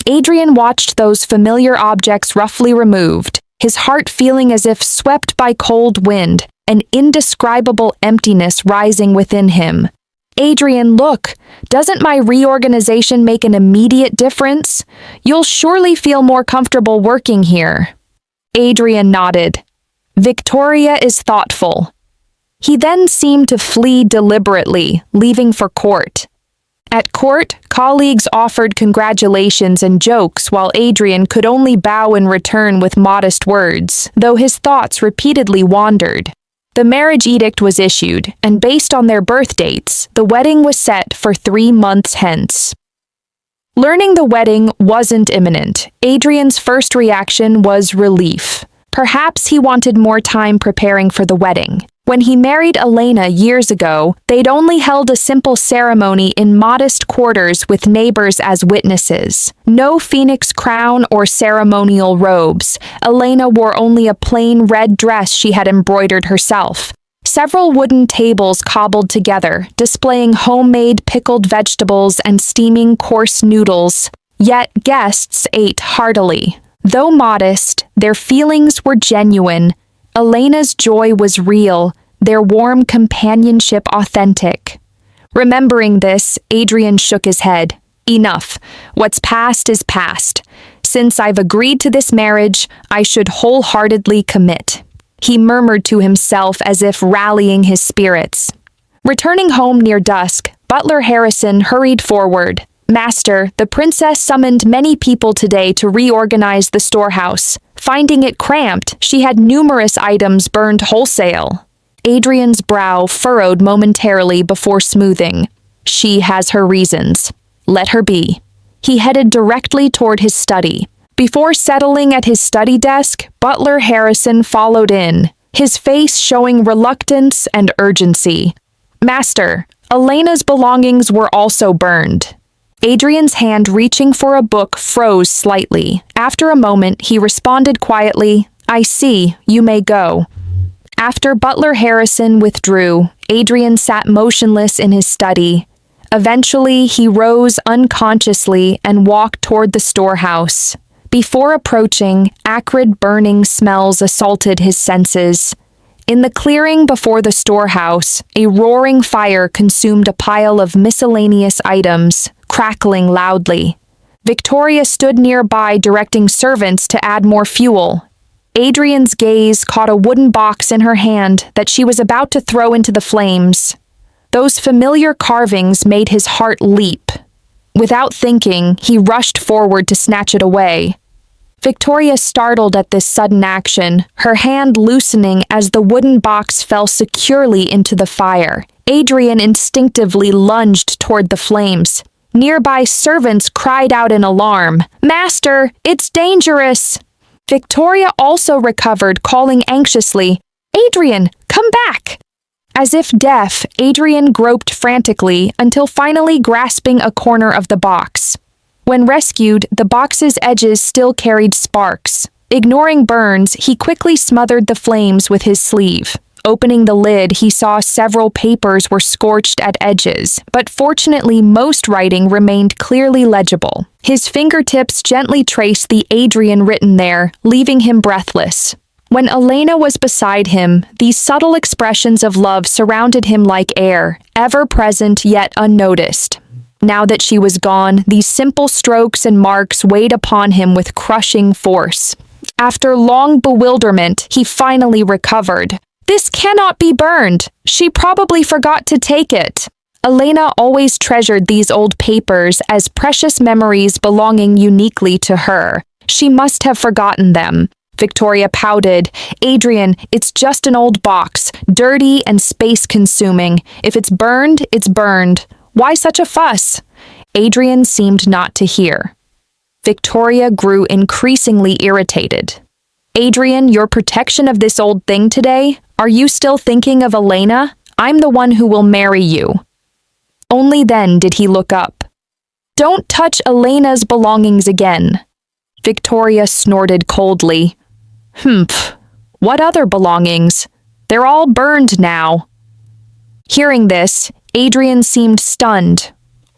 Adrian watched those familiar objects roughly removed, his heart feeling as if swept by cold wind, an indescribable emptiness rising within him. "Adrian, look, doesn't my reorganization make an immediate difference? You'll surely feel more comfortable working here." Adrian nodded. "Victoria is thoughtful." He then seemed to flee deliberately, leaving for court. At court, colleagues offered congratulations and jokes while Adrian could only bow in return with modest words, though his thoughts repeatedly wandered. The marriage edict was issued, and based on their birth dates, the wedding was set for 3 months hence. Learning the wedding wasn't imminent, Adrian's first reaction was relief. Perhaps he wanted more time preparing for the wedding. When he married Elena years ago, they'd only held a simple ceremony in modest quarters with neighbors as witnesses. No phoenix crown or ceremonial robes. Elena wore only a plain red dress she had embroidered herself. Several wooden tables cobbled together, displaying homemade pickled vegetables and steaming coarse noodles. Yet guests ate heartily. Though modest, their feelings were genuine. Elena's joy was real, their warm companionship authentic. Remembering this, Adrian shook his head. "Enough. What's past is past. Since I've agreed to this marriage, I should wholeheartedly commit." He murmured to himself as if rallying his spirits. Returning home near dusk, Butler Harrison hurried forward. "Master, the princess summoned many people today to reorganize the storehouse. Finding it cramped, she had numerous items burned wholesale." Adrian's brow furrowed momentarily before smoothing. "She has her reasons. Let her be." He headed directly toward his study. Before settling at his study desk, Butler Harrison followed in, his face showing reluctance and urgency. "Master, Elena's belongings were also burned." Adrian's hand reaching for a book froze slightly. After a moment, he responded quietly, "I see, you may go." After Butler Harrison withdrew, Adrian sat motionless in his study. Eventually, he rose unconsciously and walked toward the storehouse. Before approaching, acrid burning smells assaulted his senses. In the clearing before the storehouse, a roaring fire consumed a pile of miscellaneous items, crackling loudly. Victoria stood nearby directing servants to add more fuel. Adrian's gaze caught a wooden box in her hand that she was about to throw into the flames. Those familiar carvings made his heart leap. Without thinking, he rushed forward to snatch it away. Victoria startled at this sudden action, her hand loosening as the wooden box fell securely into the fire. Adrian instinctively lunged toward the flames. Nearby servants cried out in alarm, "Master, it's dangerous!" Victoria also recovered, calling anxiously, "Adrian, come back!" As if deaf, Adrian groped frantically until finally grasping a corner of the box. When rescued, the box's edges still carried sparks. Ignoring burns, he quickly smothered the flames with his sleeve. Opening the lid, he saw several papers were scorched at edges, but fortunately most writing remained clearly legible. His fingertips gently traced the Adrian written there, leaving him breathless. When Elena was beside him, these subtle expressions of love surrounded him like air, ever present yet unnoticed. Now that she was gone, these simple strokes and marks weighed upon him with crushing force. After long bewilderment, he finally recovered. "This cannot be burned. She probably forgot to take it." Elena always treasured these old papers as precious memories belonging uniquely to her. She must have forgotten them. Victoria pouted. "Adrian, it's just an old box, dirty and space-consuming. If it's burned, it's burned. Why such a fuss?" Adrian seemed not to hear. Victoria grew increasingly irritated. "Adrian, your protection of this old thing today? Are you still thinking of Elena? I'm the one who will marry you." Only then did he look up. "Don't touch Elena's belongings again." Victoria snorted coldly. "Humph. What other belongings? They're all burned now." Hearing this, Adrian seemed stunned.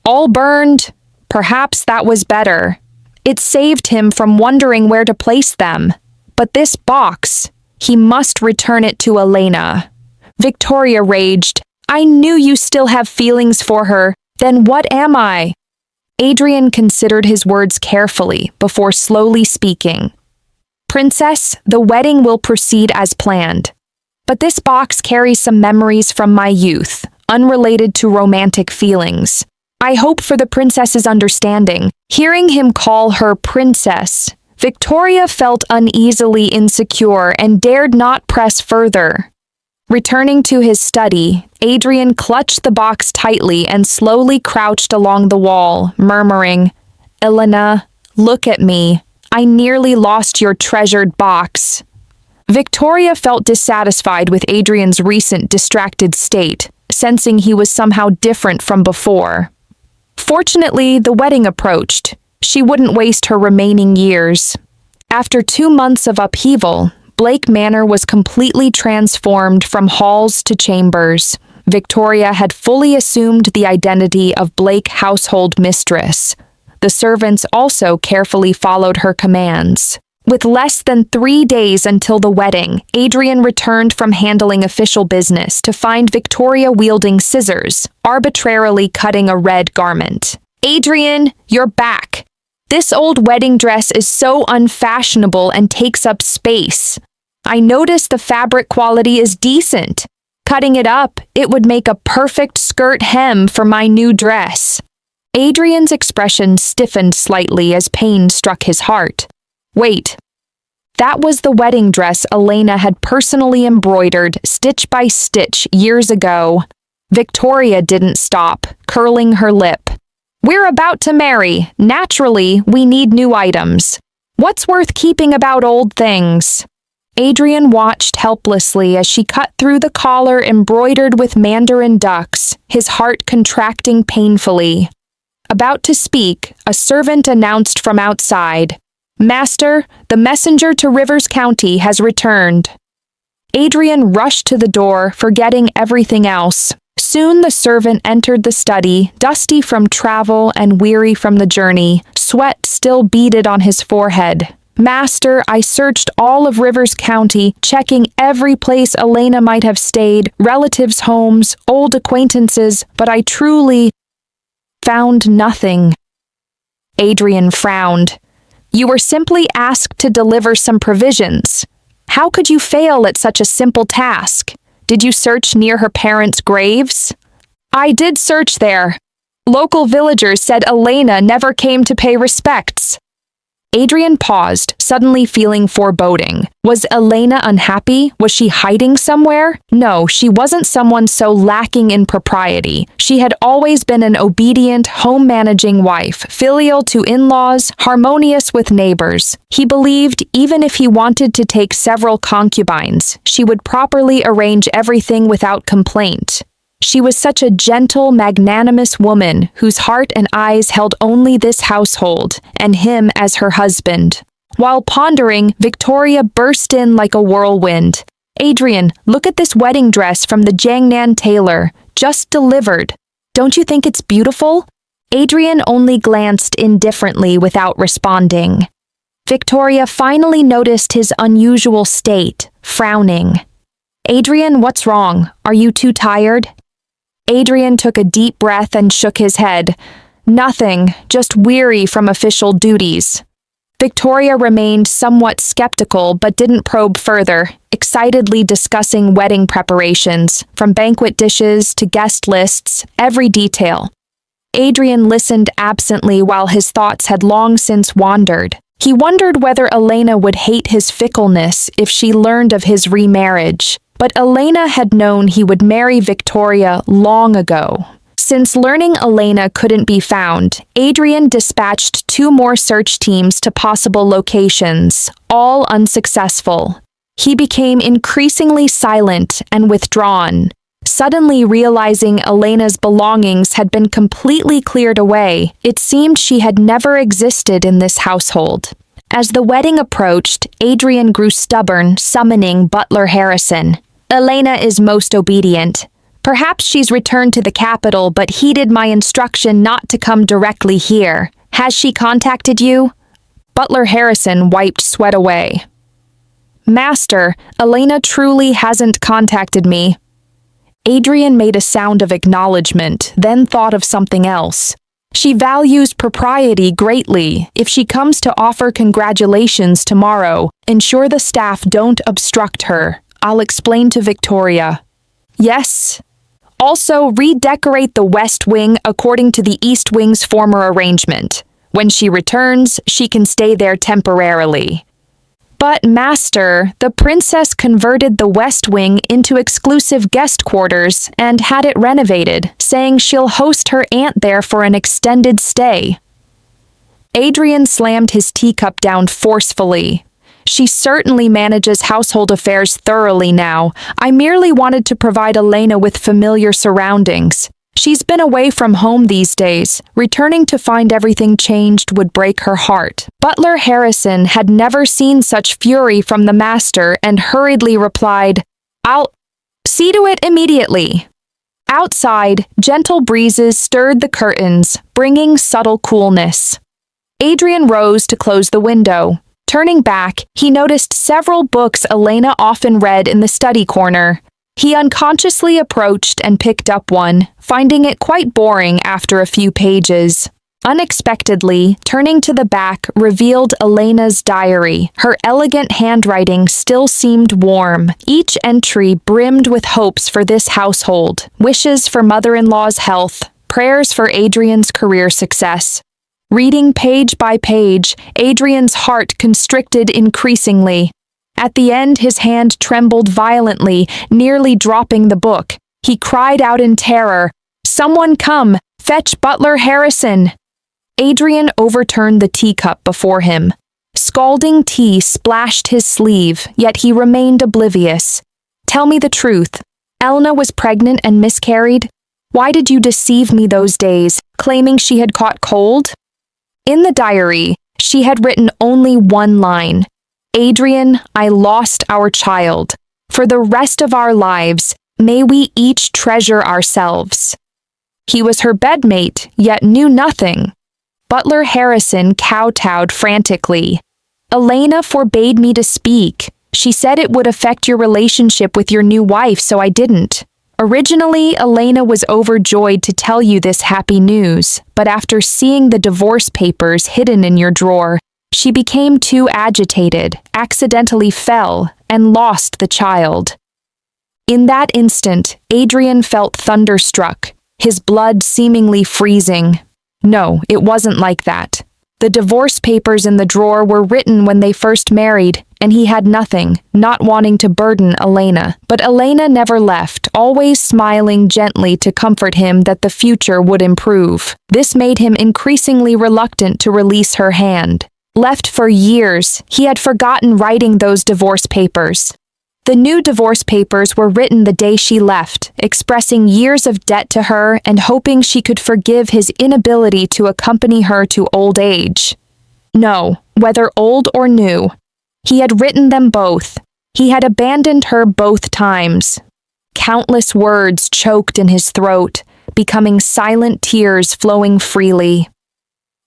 All burned? Perhaps that was better. It saved him from wondering where to place them. But this box, he must return it to Elena. Victoria raged. "I knew you still have feelings for her. Then what am I?" Adrian considered his words carefully before slowly speaking. "Princess, the wedding will proceed as planned. But this box carries some memories from my youth, unrelated to romantic feelings. I hope for the princess's understanding." Hearing him call her princess, Victoria felt uneasily insecure and dared not press further. Returning to his study, Adrian clutched the box tightly and slowly crouched along the wall, murmuring, "Elena, look at me. I nearly lost your treasured box." Victoria felt dissatisfied with Adrian's recent distracted state, sensing he was somehow different from before. Fortunately, the wedding approached. She wouldn't waste her remaining years. After 2 months of upheaval, Blake Manor was completely transformed from halls to chambers. Victoria had fully assumed the identity of Blake household mistress. The servants also carefully followed her commands. With less than 3 days until the wedding, Adrian returned from handling official business to find Victoria wielding scissors, arbitrarily cutting a red garment. "Adrian, you're back. This old wedding dress is so unfashionable and takes up space. I noticed the fabric quality is decent. Cutting it up, it would make a perfect skirt hem for my new dress." Adrian's expression stiffened slightly as pain struck his heart. Wait. That was the wedding dress Elena had personally embroidered stitch by stitch years ago. Victoria didn't stop, curling her lip. "We're about to marry. Naturally, we need new items. What's worth keeping about old things?" Adrian watched helplessly as she cut through the collar embroidered with mandarin ducks, his heart contracting painfully. About to speak, a servant announced from outside, "Master, the messenger to Rivers County has returned." Adrian rushed to the door, forgetting everything else. Soon the servant entered the study, dusty from travel and weary from the journey. Sweat still beaded on his forehead. Master, I searched all of Rivers County, checking every place Elena might have stayed, relatives' homes, old acquaintances, but I truly found nothing. Adrian frowned. You were simply asked to deliver some provisions. How could you fail at such a simple task? Did you search near her parents' graves? I did search there. Local villagers said Elena never came to pay respects. Adrian paused, suddenly feeling foreboding. Was Elena unhappy? Was she hiding somewhere? No, she wasn't someone so lacking in propriety. She had always been an obedient, home-managing wife, filial to in-laws, harmonious with neighbors. He believed even if he wanted to take several concubines, she would properly arrange everything without complaint. She was such a gentle, magnanimous woman whose heart and eyes held only this household, and him as her husband. While pondering, Victoria burst in like a whirlwind. Adrian, look at this wedding dress from the Jiangnan tailor, just delivered. Don't you think it's beautiful? Adrian only glanced indifferently without responding. Victoria finally noticed his unusual state, frowning. Adrian, what's wrong? Are you too tired? Adrian took a deep breath and shook his head. Nothing, just weary from official duties. Victoria remained somewhat skeptical but didn't probe further, excitedly discussing wedding preparations, from banquet dishes to guest lists, every detail. Adrian listened absently while his thoughts had long since wandered. He wondered whether Elena would hate his fickleness if she learned of his remarriage. But Elena had known he would marry Victoria long ago. Since learning Elena couldn't be found, Adrian dispatched 2 more search teams to possible locations, all unsuccessful. He became increasingly silent and withdrawn, suddenly realizing Elena's belongings had been completely cleared away. It seemed she had never existed in this household. As the wedding approached, Adrian grew stubborn, summoning Butler Harrison. Elena is most obedient. Perhaps she's returned to the capital but heeded my instruction not to come directly here. Has she contacted you? Butler Harrison wiped sweat away. Master, Elena truly hasn't contacted me. Adrian made a sound of acknowledgement, then thought of something else. She values propriety greatly. If she comes to offer congratulations tomorrow, ensure the staff don't obstruct her. I'll explain to Victoria. Yes. Also, redecorate the West Wing according to the East Wing's former arrangement. When she returns, she can stay there temporarily. But, Master, the princess converted the West Wing into exclusive guest quarters and had it renovated, saying she'll host her aunt there for an extended stay. Adrian slammed his teacup down forcefully. She certainly manages household affairs thoroughly now. I merely wanted to provide Elena with familiar surroundings. She's been away from home these days. Returning to find everything changed would break her heart. Butler Harrison had never seen such fury from the master and hurriedly replied, I'll see to it immediately. Outside, gentle breezes stirred the curtains, bringing subtle coolness. Adrian rose to close the window. Turning back, he noticed several books Elena often read in the study corner. He unconsciously approached and picked up one, finding it quite boring after a few pages. Unexpectedly, turning to the back revealed Elena's diary. Her elegant handwriting still seemed warm. Each entry brimmed with hopes for this household, wishes for mother-in-law's health, prayers for Adrian's career success. Reading page by page, Adrian's heart constricted increasingly. At the end, his hand trembled violently, nearly dropping the book. He cried out in terror, Someone come! Fetch Butler Harrison! Adrian overturned the teacup before him. Scalding tea splashed his sleeve, yet he remained oblivious. Tell me the truth. Elena was pregnant and miscarried? Why did you deceive me those days, claiming she had caught cold? In the diary, she had written only one line. Adrian, I lost our child. For the rest of our lives, may we each treasure ourselves. He was her bedmate, yet knew nothing. Butler Harrison kowtowed frantically. Elena forbade me to speak. She said it would affect your relationship with your new wife, so I didn't. Originally, Elena was overjoyed to tell you this happy news, but after seeing the divorce papers hidden in your drawer, she became too agitated, accidentally fell, and lost the child. In that instant, Adrian felt thunderstruck, his blood seemingly freezing. No, it wasn't like that. The divorce papers in the drawer were written when they first married, and he had nothing, not wanting to burden Elena. But Elena never left, always smiling gently to comfort him that the future would improve. This made him increasingly reluctant to release her hand. Left for years, he had forgotten writing those divorce papers. The new divorce papers were written the day she left, expressing years of debt to her and hoping she could forgive his inability to accompany her to old age. No, whether old or new. He had written them both. He had abandoned her both times. Countless words choked in his throat, becoming silent tears flowing freely.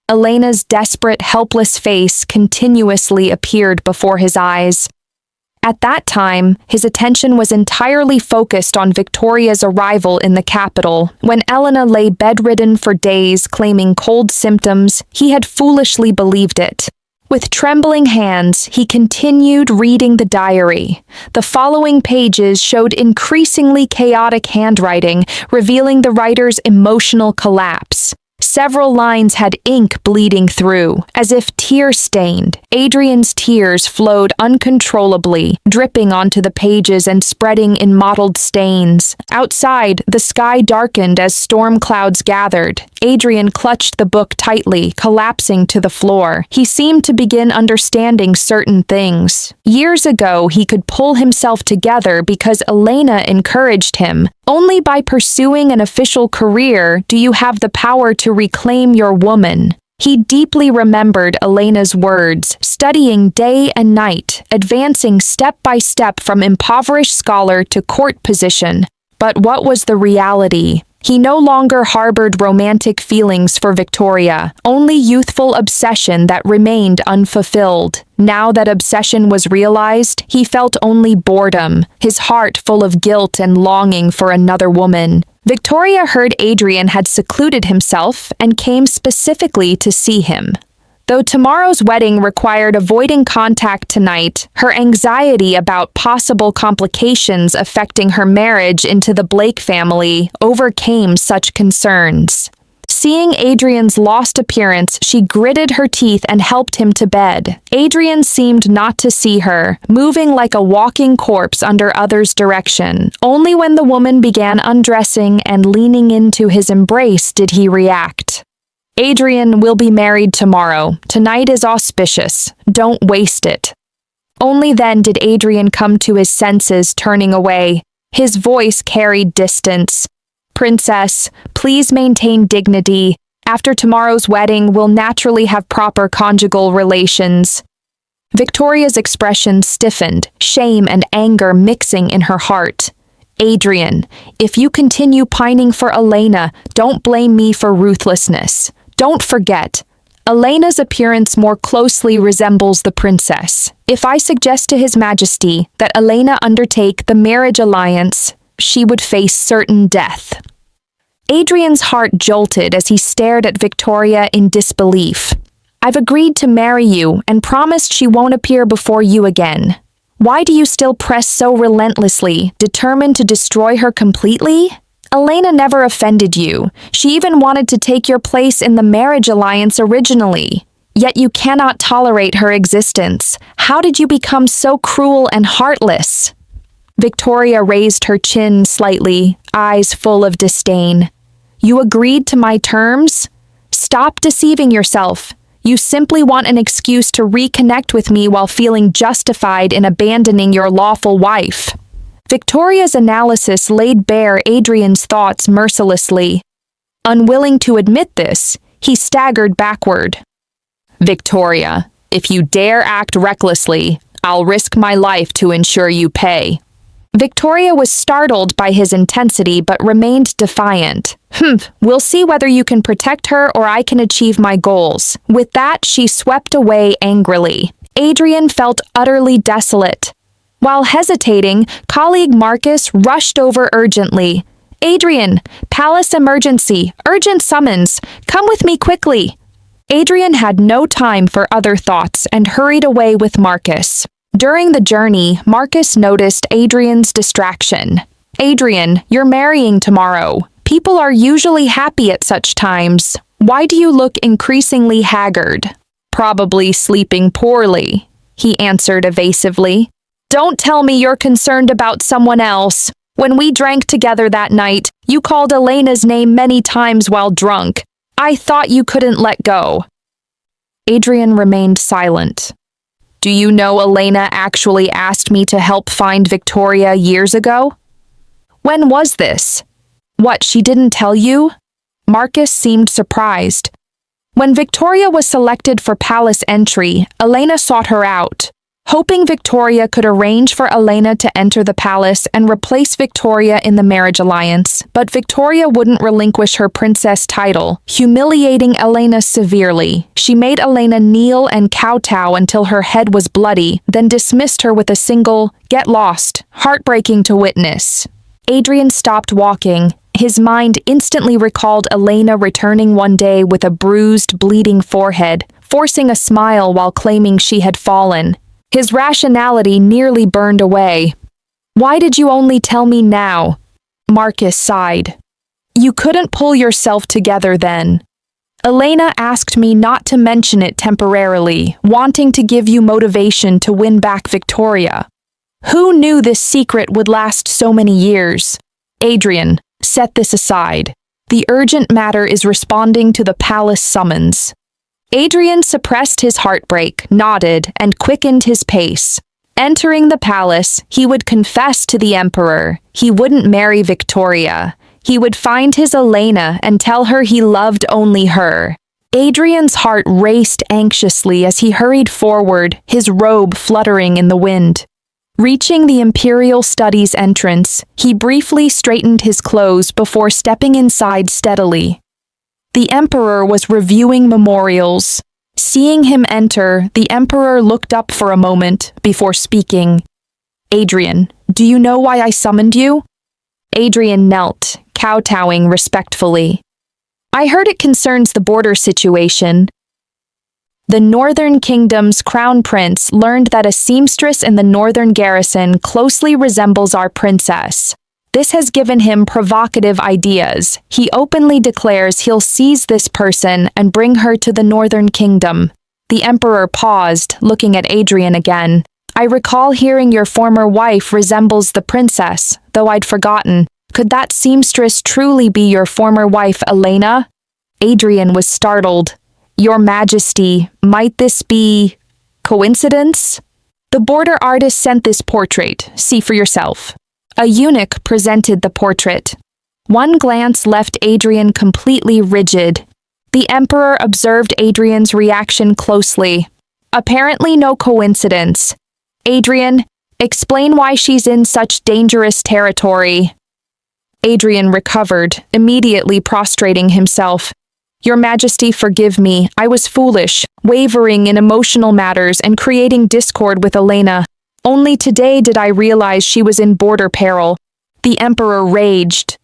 Elena's desperate, helpless face continuously appeared before his eyes. At that time, his attention was entirely focused on Victoria's arrival in the capital. When Elena lay bedridden for days claiming cold symptoms, he had foolishly believed it. With trembling hands, he continued reading the diary. The following pages showed increasingly chaotic handwriting, revealing the writer's emotional collapse. Several lines had ink bleeding through, as if tear-stained. Adrian's tears flowed uncontrollably, dripping onto the pages and spreading in mottled stains. Outside, the sky darkened as storm clouds gathered. Adrian clutched the book tightly, collapsing to the floor. He seemed to begin understanding certain things. Years ago, he could pull himself together because Elena encouraged him. Only by pursuing an official career do you have the power to reclaim your woman. He deeply remembered Elena's words, studying day and night, advancing step by step from impoverished scholar to court position. But what was the reality? He no longer harbored romantic feelings for Victoria, only youthful obsession that remained unfulfilled. Now that obsession was realized, he felt only boredom, his heart full of guilt and longing for another woman. Victoria heard Adrian had secluded himself and came specifically to see him. Though tomorrow's wedding required avoiding contact tonight, her anxiety about possible complications affecting her marriage into the Blake family overcame such concerns. Seeing Adrian's lost appearance, she gritted her teeth and helped him to bed. Adrian seemed not to see her, moving like a walking corpse under others' direction. Only when the woman began undressing and leaning into his embrace did he react. Adrian will be married tomorrow. Tonight is auspicious. Don't waste it. Only then did Adrian come to his senses, turning away. His voice carried distance. Princess, please maintain dignity. After tomorrow's wedding, we'll naturally have proper conjugal relations. Victoria's expression stiffened, shame and anger mixing in her heart. Adrian, if you continue pining for Elena, don't blame me for ruthlessness. Don't forget, Elena's appearance more closely resembles the princess. If I suggest to His Majesty that Elena undertake the marriage alliance, she would face certain death. Adrian's heart jolted as he stared at Victoria in disbelief. I've agreed to marry you and promised she won't appear before you again. Why do you still press so relentlessly, determined to destroy her completely? Elena never offended you. She even wanted to take your place in the marriage alliance originally. Yet you cannot tolerate her existence. How did you become so cruel and heartless? Victoria raised her chin slightly, eyes full of disdain. You agreed to my terms? Stop deceiving yourself. You simply want an excuse to reconnect with me while feeling justified in abandoning your lawful wife. Victoria's analysis laid bare Adrian's thoughts mercilessly. Unwilling to admit this, he staggered backward. Victoria, if you dare act recklessly, I'll risk my life to ensure you pay. Victoria was startled by his intensity but remained defiant. We'll see whether you can protect her or I can achieve my goals. With that, she swept away angrily. Adrian felt utterly desolate. While hesitating, colleague Marcus rushed over urgently. "Adrian, palace emergency, urgent summons, come with me quickly." Adrian had no time for other thoughts and hurried away with Marcus. During the journey, Marcus noticed Adrian's distraction. "Adrian, you're marrying tomorrow. People are usually happy at such times. Why do you look increasingly haggard?" "Probably sleeping poorly," he answered evasively. "Don't tell me you're concerned about someone else. When we drank together that night, you called Elena's name many times while drunk. I thought you couldn't let go." Adrian remained silent. "Do you know Elena actually asked me to help find Victoria years ago?" "When was this?" "What, she didn't tell you?" Marcus seemed surprised. "When Victoria was selected for palace entry, Elena sought her out, hoping Victoria could arrange for Elena to enter the palace and replace Victoria in the marriage alliance, but Victoria wouldn't relinquish her princess title, humiliating Elena severely. She made Elena kneel and kowtow until her head was bloody, then dismissed her with a single, 'Get lost,' heartbreaking to witness." Adrian stopped walking. His mind instantly recalled Elena returning one day with a bruised, bleeding forehead, forcing a smile while claiming she had fallen. His rationality nearly burned away. "Why did you only tell me now?" Marcus sighed. "You couldn't pull yourself together then. Elena asked me not to mention it temporarily, wanting to give you motivation to win back Victoria. Who knew this secret would last so many years? Adrian, set this aside. The urgent matter is responding to the palace summons." Adrian suppressed his heartbreak, nodded, and quickened his pace. Entering the palace, he would confess to the emperor. He wouldn't marry Victoria. He would find his Elena and tell her he loved only her. Adrian's heart raced anxiously as he hurried forward, his robe fluttering in the wind. Reaching the Imperial Studies entrance, he briefly straightened his clothes before stepping inside steadily. The Emperor was reviewing memorials. Seeing him enter, the Emperor looked up for a moment before speaking. "Adrian, do you know why I summoned you?" Adrian knelt, kowtowing respectfully. "I heard it concerns the border situation." The Northern Kingdom's crown prince learned that a seamstress in the northern garrison closely resembles our princess. This has given him provocative ideas. He openly declares he'll seize this person and bring her to the Northern Kingdom. The Emperor paused, looking at Adrian again. "I recall hearing your former wife resembles the princess, though I'd forgotten. Could that seamstress truly be your former wife, Elena?" Adrian was startled. "Your Majesty, might this be coincidence?" "The border artist sent this portrait. See for yourself." A eunuch presented the portrait. One glance left Adrian completely rigid. The Emperor observed Adrian's reaction closely. "Apparently no coincidence. Adrian, explain why she's in such dangerous territory." Adrian recovered, immediately prostrating himself. "Your Majesty, forgive me. I was foolish, wavering in emotional matters and creating discord with Elena. Only today did I realize she was in border peril." The Emperor raged.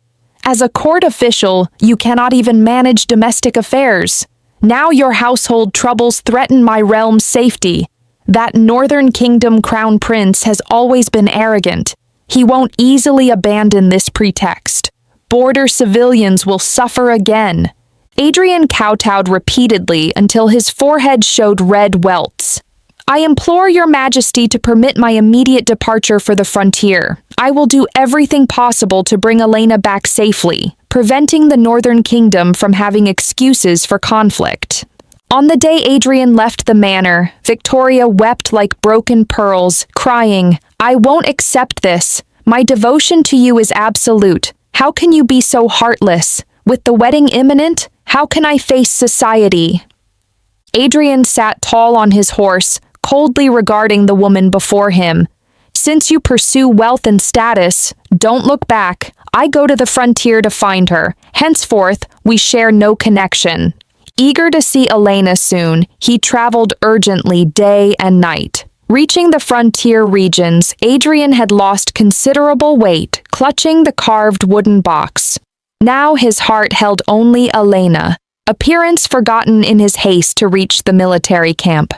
"As a court official, you cannot even manage domestic affairs. Now your household troubles threaten my realm's safety. That Northern Kingdom crown prince has always been arrogant. He won't easily abandon this pretext. Border civilians will suffer again." Adrian kowtowed repeatedly until his forehead showed red welts. "I implore your Majesty to permit my immediate departure for the frontier. I will do everything possible to bring Elena back safely, preventing the Northern Kingdom from having excuses for conflict." On the day Adrian left the manor, Victoria wept like broken pearls, crying, "I won't accept this. My devotion to you is absolute. How can you be so heartless? With the wedding imminent, how can I face society?" Adrian sat tall on his horse, coldly regarding the woman before him. "Since you pursue wealth and status, don't look back. I go to the frontier to find her. Henceforth, we share no connection." Eager to see Elena soon, he traveled urgently day and night. Reaching the frontier regions, Adrian had lost considerable weight, clutching the carved wooden box. Now his heart held only Elena, appearance forgotten in his haste to reach the military camp.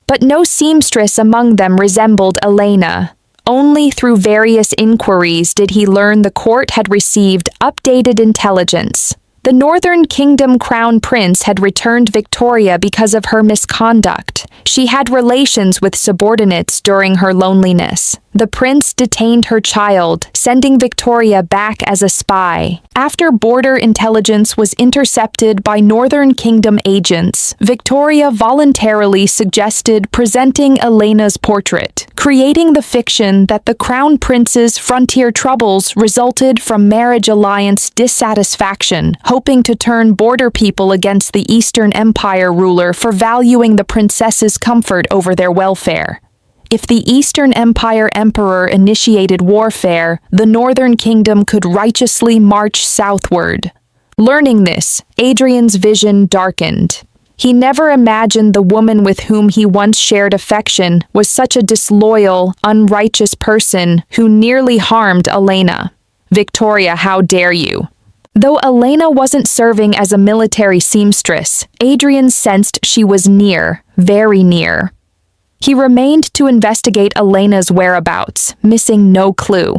But no seamstress among them resembled Elena. Only through various inquiries did he learn the court had received updated intelligence. The Northern Kingdom Crown Prince had returned Victoria because of her misconduct. She had relations with subordinates during her loneliness. The prince detained her child, sending Victoria back as a spy. After border intelligence was intercepted by Northern Kingdom agents, Victoria voluntarily suggested presenting Elena's portrait, creating the fiction that the Crown Prince's frontier troubles resulted from marriage alliance dissatisfaction, hoping to turn border people against the Eastern Empire ruler for valuing the princess's comfort over their welfare. If the Eastern Empire Emperor initiated warfare, the Northern Kingdom could righteously march southward. Learning this, Adrian's vision darkened. He never imagined the woman with whom he once shared affection was such a disloyal, unrighteous person who nearly harmed Elena. Victoria, how dare you? Though Elena wasn't serving as a military seamstress, Adrian sensed she was near, very near. He remained to investigate Elena's whereabouts, missing no clue.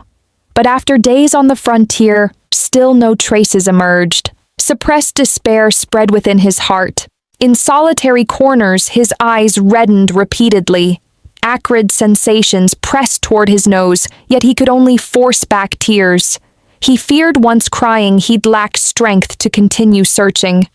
But after days on the frontier, still no traces emerged. Suppressed despair spread within his heart. In solitary corners, his eyes reddened repeatedly. Acrid sensations pressed toward his nose, yet he could only force back tears. He feared once crying he'd lack strength to continue searching.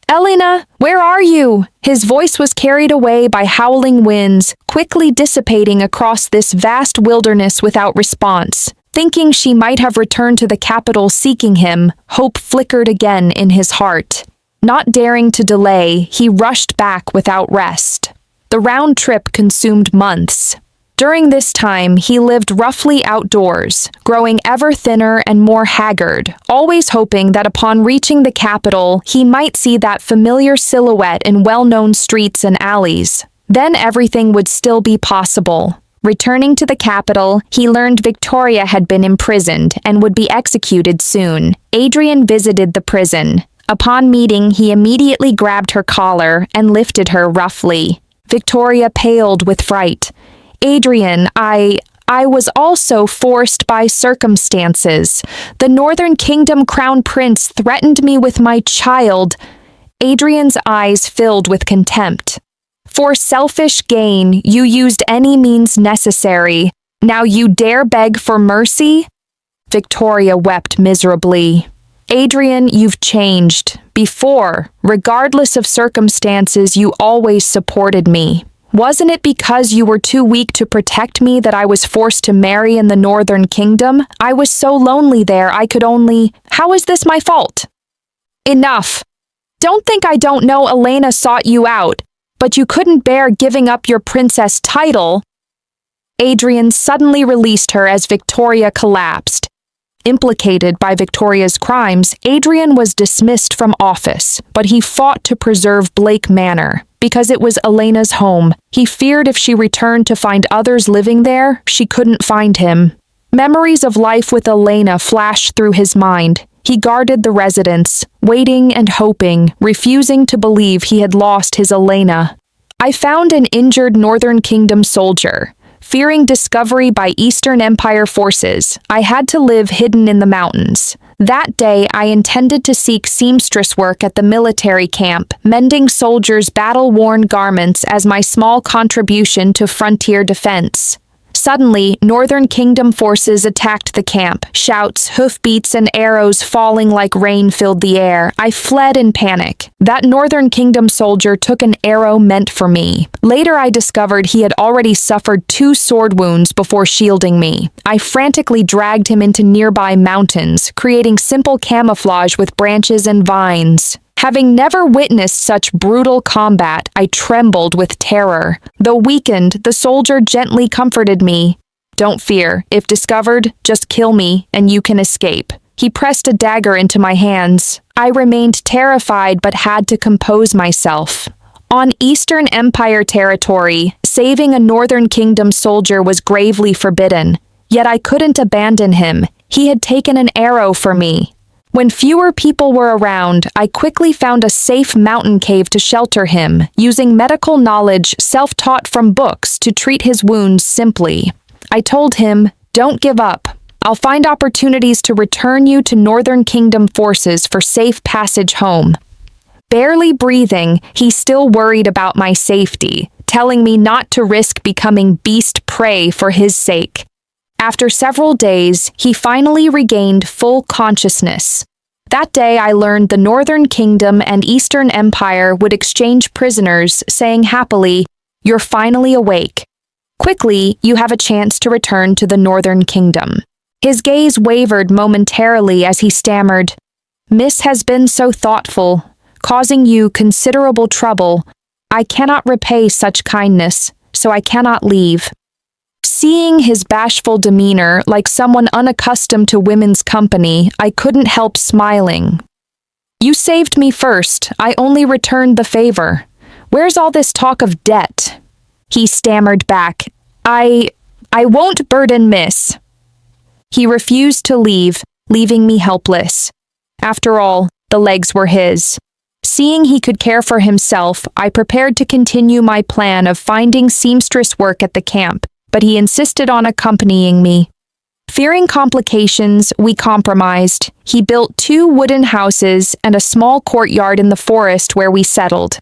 "Elena, where are you?" His voice was carried away by howling winds, quickly dissipating across this vast wilderness without response. Thinking she might have returned to the capital seeking him, hope flickered again in his heart. Not daring to delay, he rushed back without rest. The round trip consumed months. During this time, he lived roughly outdoors, growing ever thinner and more haggard, always hoping that upon reaching the capital, he might see that familiar silhouette in well-known streets and alleys. Then everything would still be possible. Returning to the capital, he learned Victoria had been imprisoned and would be executed soon. Adrian visited the prison. Upon meeting, he immediately grabbed her collar and lifted her roughly. Victoria paled with fright. "Adrian, I was also forced by circumstances. The Northern Kingdom Crown Prince threatened me with my child." Adrian's eyes filled with contempt. "For selfish gain, you used any means necessary. Now you dare beg for mercy?" Victoria wept miserably. "Adrian, you've changed. Before, regardless of circumstances, you always supported me. Wasn't it because you were too weak to protect me that I was forced to marry in the Northern Kingdom? I was so lonely there I could only— How is this my fault?" "Enough. Don't think I don't know Elena sought you out, but you couldn't bear giving up your princess title." Adrian suddenly released her as Victoria collapsed. Implicated by Victoria's crimes, Adrian was dismissed from office, but he fought to preserve Blake Manor. Because it was Elena's home, he feared if she returned to find others living there, she couldn't find him. Memories of life with Elena flashed through his mind. He guarded the residence, waiting and hoping, refusing to believe he had lost his Elena. "I found an injured Northern Kingdom soldier. Fearing discovery by Eastern Empire forces, I had to live hidden in the mountains. That day, I intended to seek seamstress work at the military camp, mending soldiers' battle-worn garments as my small contribution to frontier defense. Suddenly, Northern Kingdom forces attacked the camp. Shouts, hoofbeats, and arrows falling like rain filled the air. I fled in panic. That Northern Kingdom soldier took an arrow meant for me. Later, I discovered he had already suffered 2 sword wounds before shielding me. I frantically dragged him into nearby mountains, creating simple camouflage with branches and vines. Having never witnessed such brutal combat, I trembled with terror. Though weakened, the soldier gently comforted me. "Don't fear. If discovered, just kill me, and you can escape." He pressed a dagger into my hands. I remained terrified but had to compose myself. On Eastern Empire territory, saving a Northern Kingdom soldier was gravely forbidden. Yet I couldn't abandon him. He had taken an arrow for me. When fewer people were around, I quickly found a safe mountain cave to shelter him, using medical knowledge self-taught from books to treat his wounds simply. I told him, "Don't give up. I'll find opportunities to return you to Northern Kingdom forces for safe passage home." Barely breathing, he still worried about my safety, telling me not to risk becoming beast prey for his sake. After several days, he finally regained full consciousness. That day I learned the Northern Kingdom and Eastern Empire would exchange prisoners, saying happily, "You're finally awake. Quickly, you have a chance to return to the Northern Kingdom." His gaze wavered momentarily as he stammered, "Miss has been so thoughtful, causing you considerable trouble. I cannot repay such kindness, so I cannot leave." Seeing his bashful demeanor like someone unaccustomed to women's company, I couldn't help smiling. "You saved me first. I only returned the favor. Where's all this talk of debt?" He stammered back, I won't burden Miss." He refused to leave, leaving me helpless. After all, the legs were his. Seeing he could care for himself, I prepared to continue my plan of finding seamstress work at the camp, but he insisted on accompanying me. Fearing complications, we compromised. He built 2 wooden houses and a small courtyard in the forest where we settled.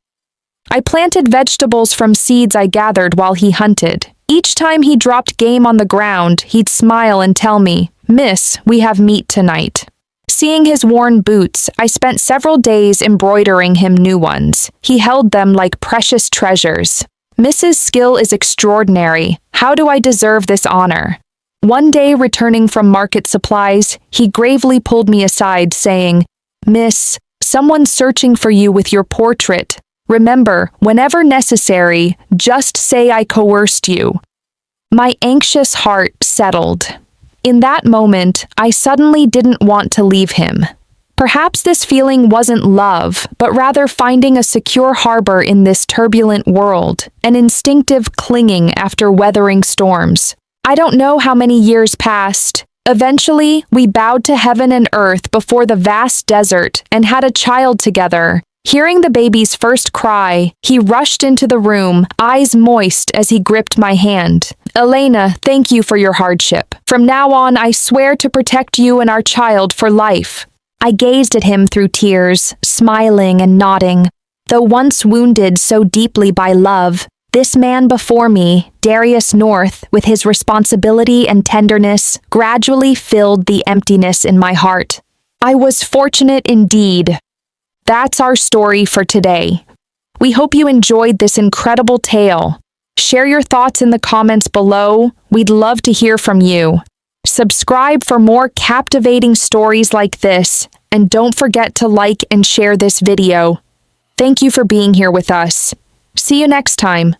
I planted vegetables from seeds I gathered while he hunted. Each time he dropped game on the ground, he'd smile and tell me, "Miss, we have meat tonight." Seeing his worn boots, I spent several days embroidering him new ones. He held them like precious treasures. "Mrs. Skill is extraordinary. How do I deserve this honor?" One day, returning from market supplies, he gravely pulled me aside, saying, "Miss, someone's searching for you with your portrait. Remember, whenever necessary, just say I coerced you." My anxious heart settled. In that moment, I suddenly didn't want to leave him. Perhaps this feeling wasn't love, but rather finding a secure harbor in this turbulent world, an instinctive clinging after weathering storms. I don't know how many years passed. Eventually, we bowed to heaven and earth before the vast desert and had a child together. Hearing the baby's first cry, he rushed into the room, eyes moist as he gripped my hand. "Elena, thank you for your hardship. From now on, I swear to protect you and our child for life." I gazed at him through tears, smiling and nodding. Though once wounded so deeply by love, this man before me, Darius North, with his responsibility and tenderness, gradually filled the emptiness in my heart. I was fortunate indeed. That's our story for today. We hope you enjoyed this incredible tale. Share your thoughts in the comments below. We'd love to hear from you. Subscribe for more captivating stories like this, and don't forget to like and share this video. Thank you for being here with us. See you next time.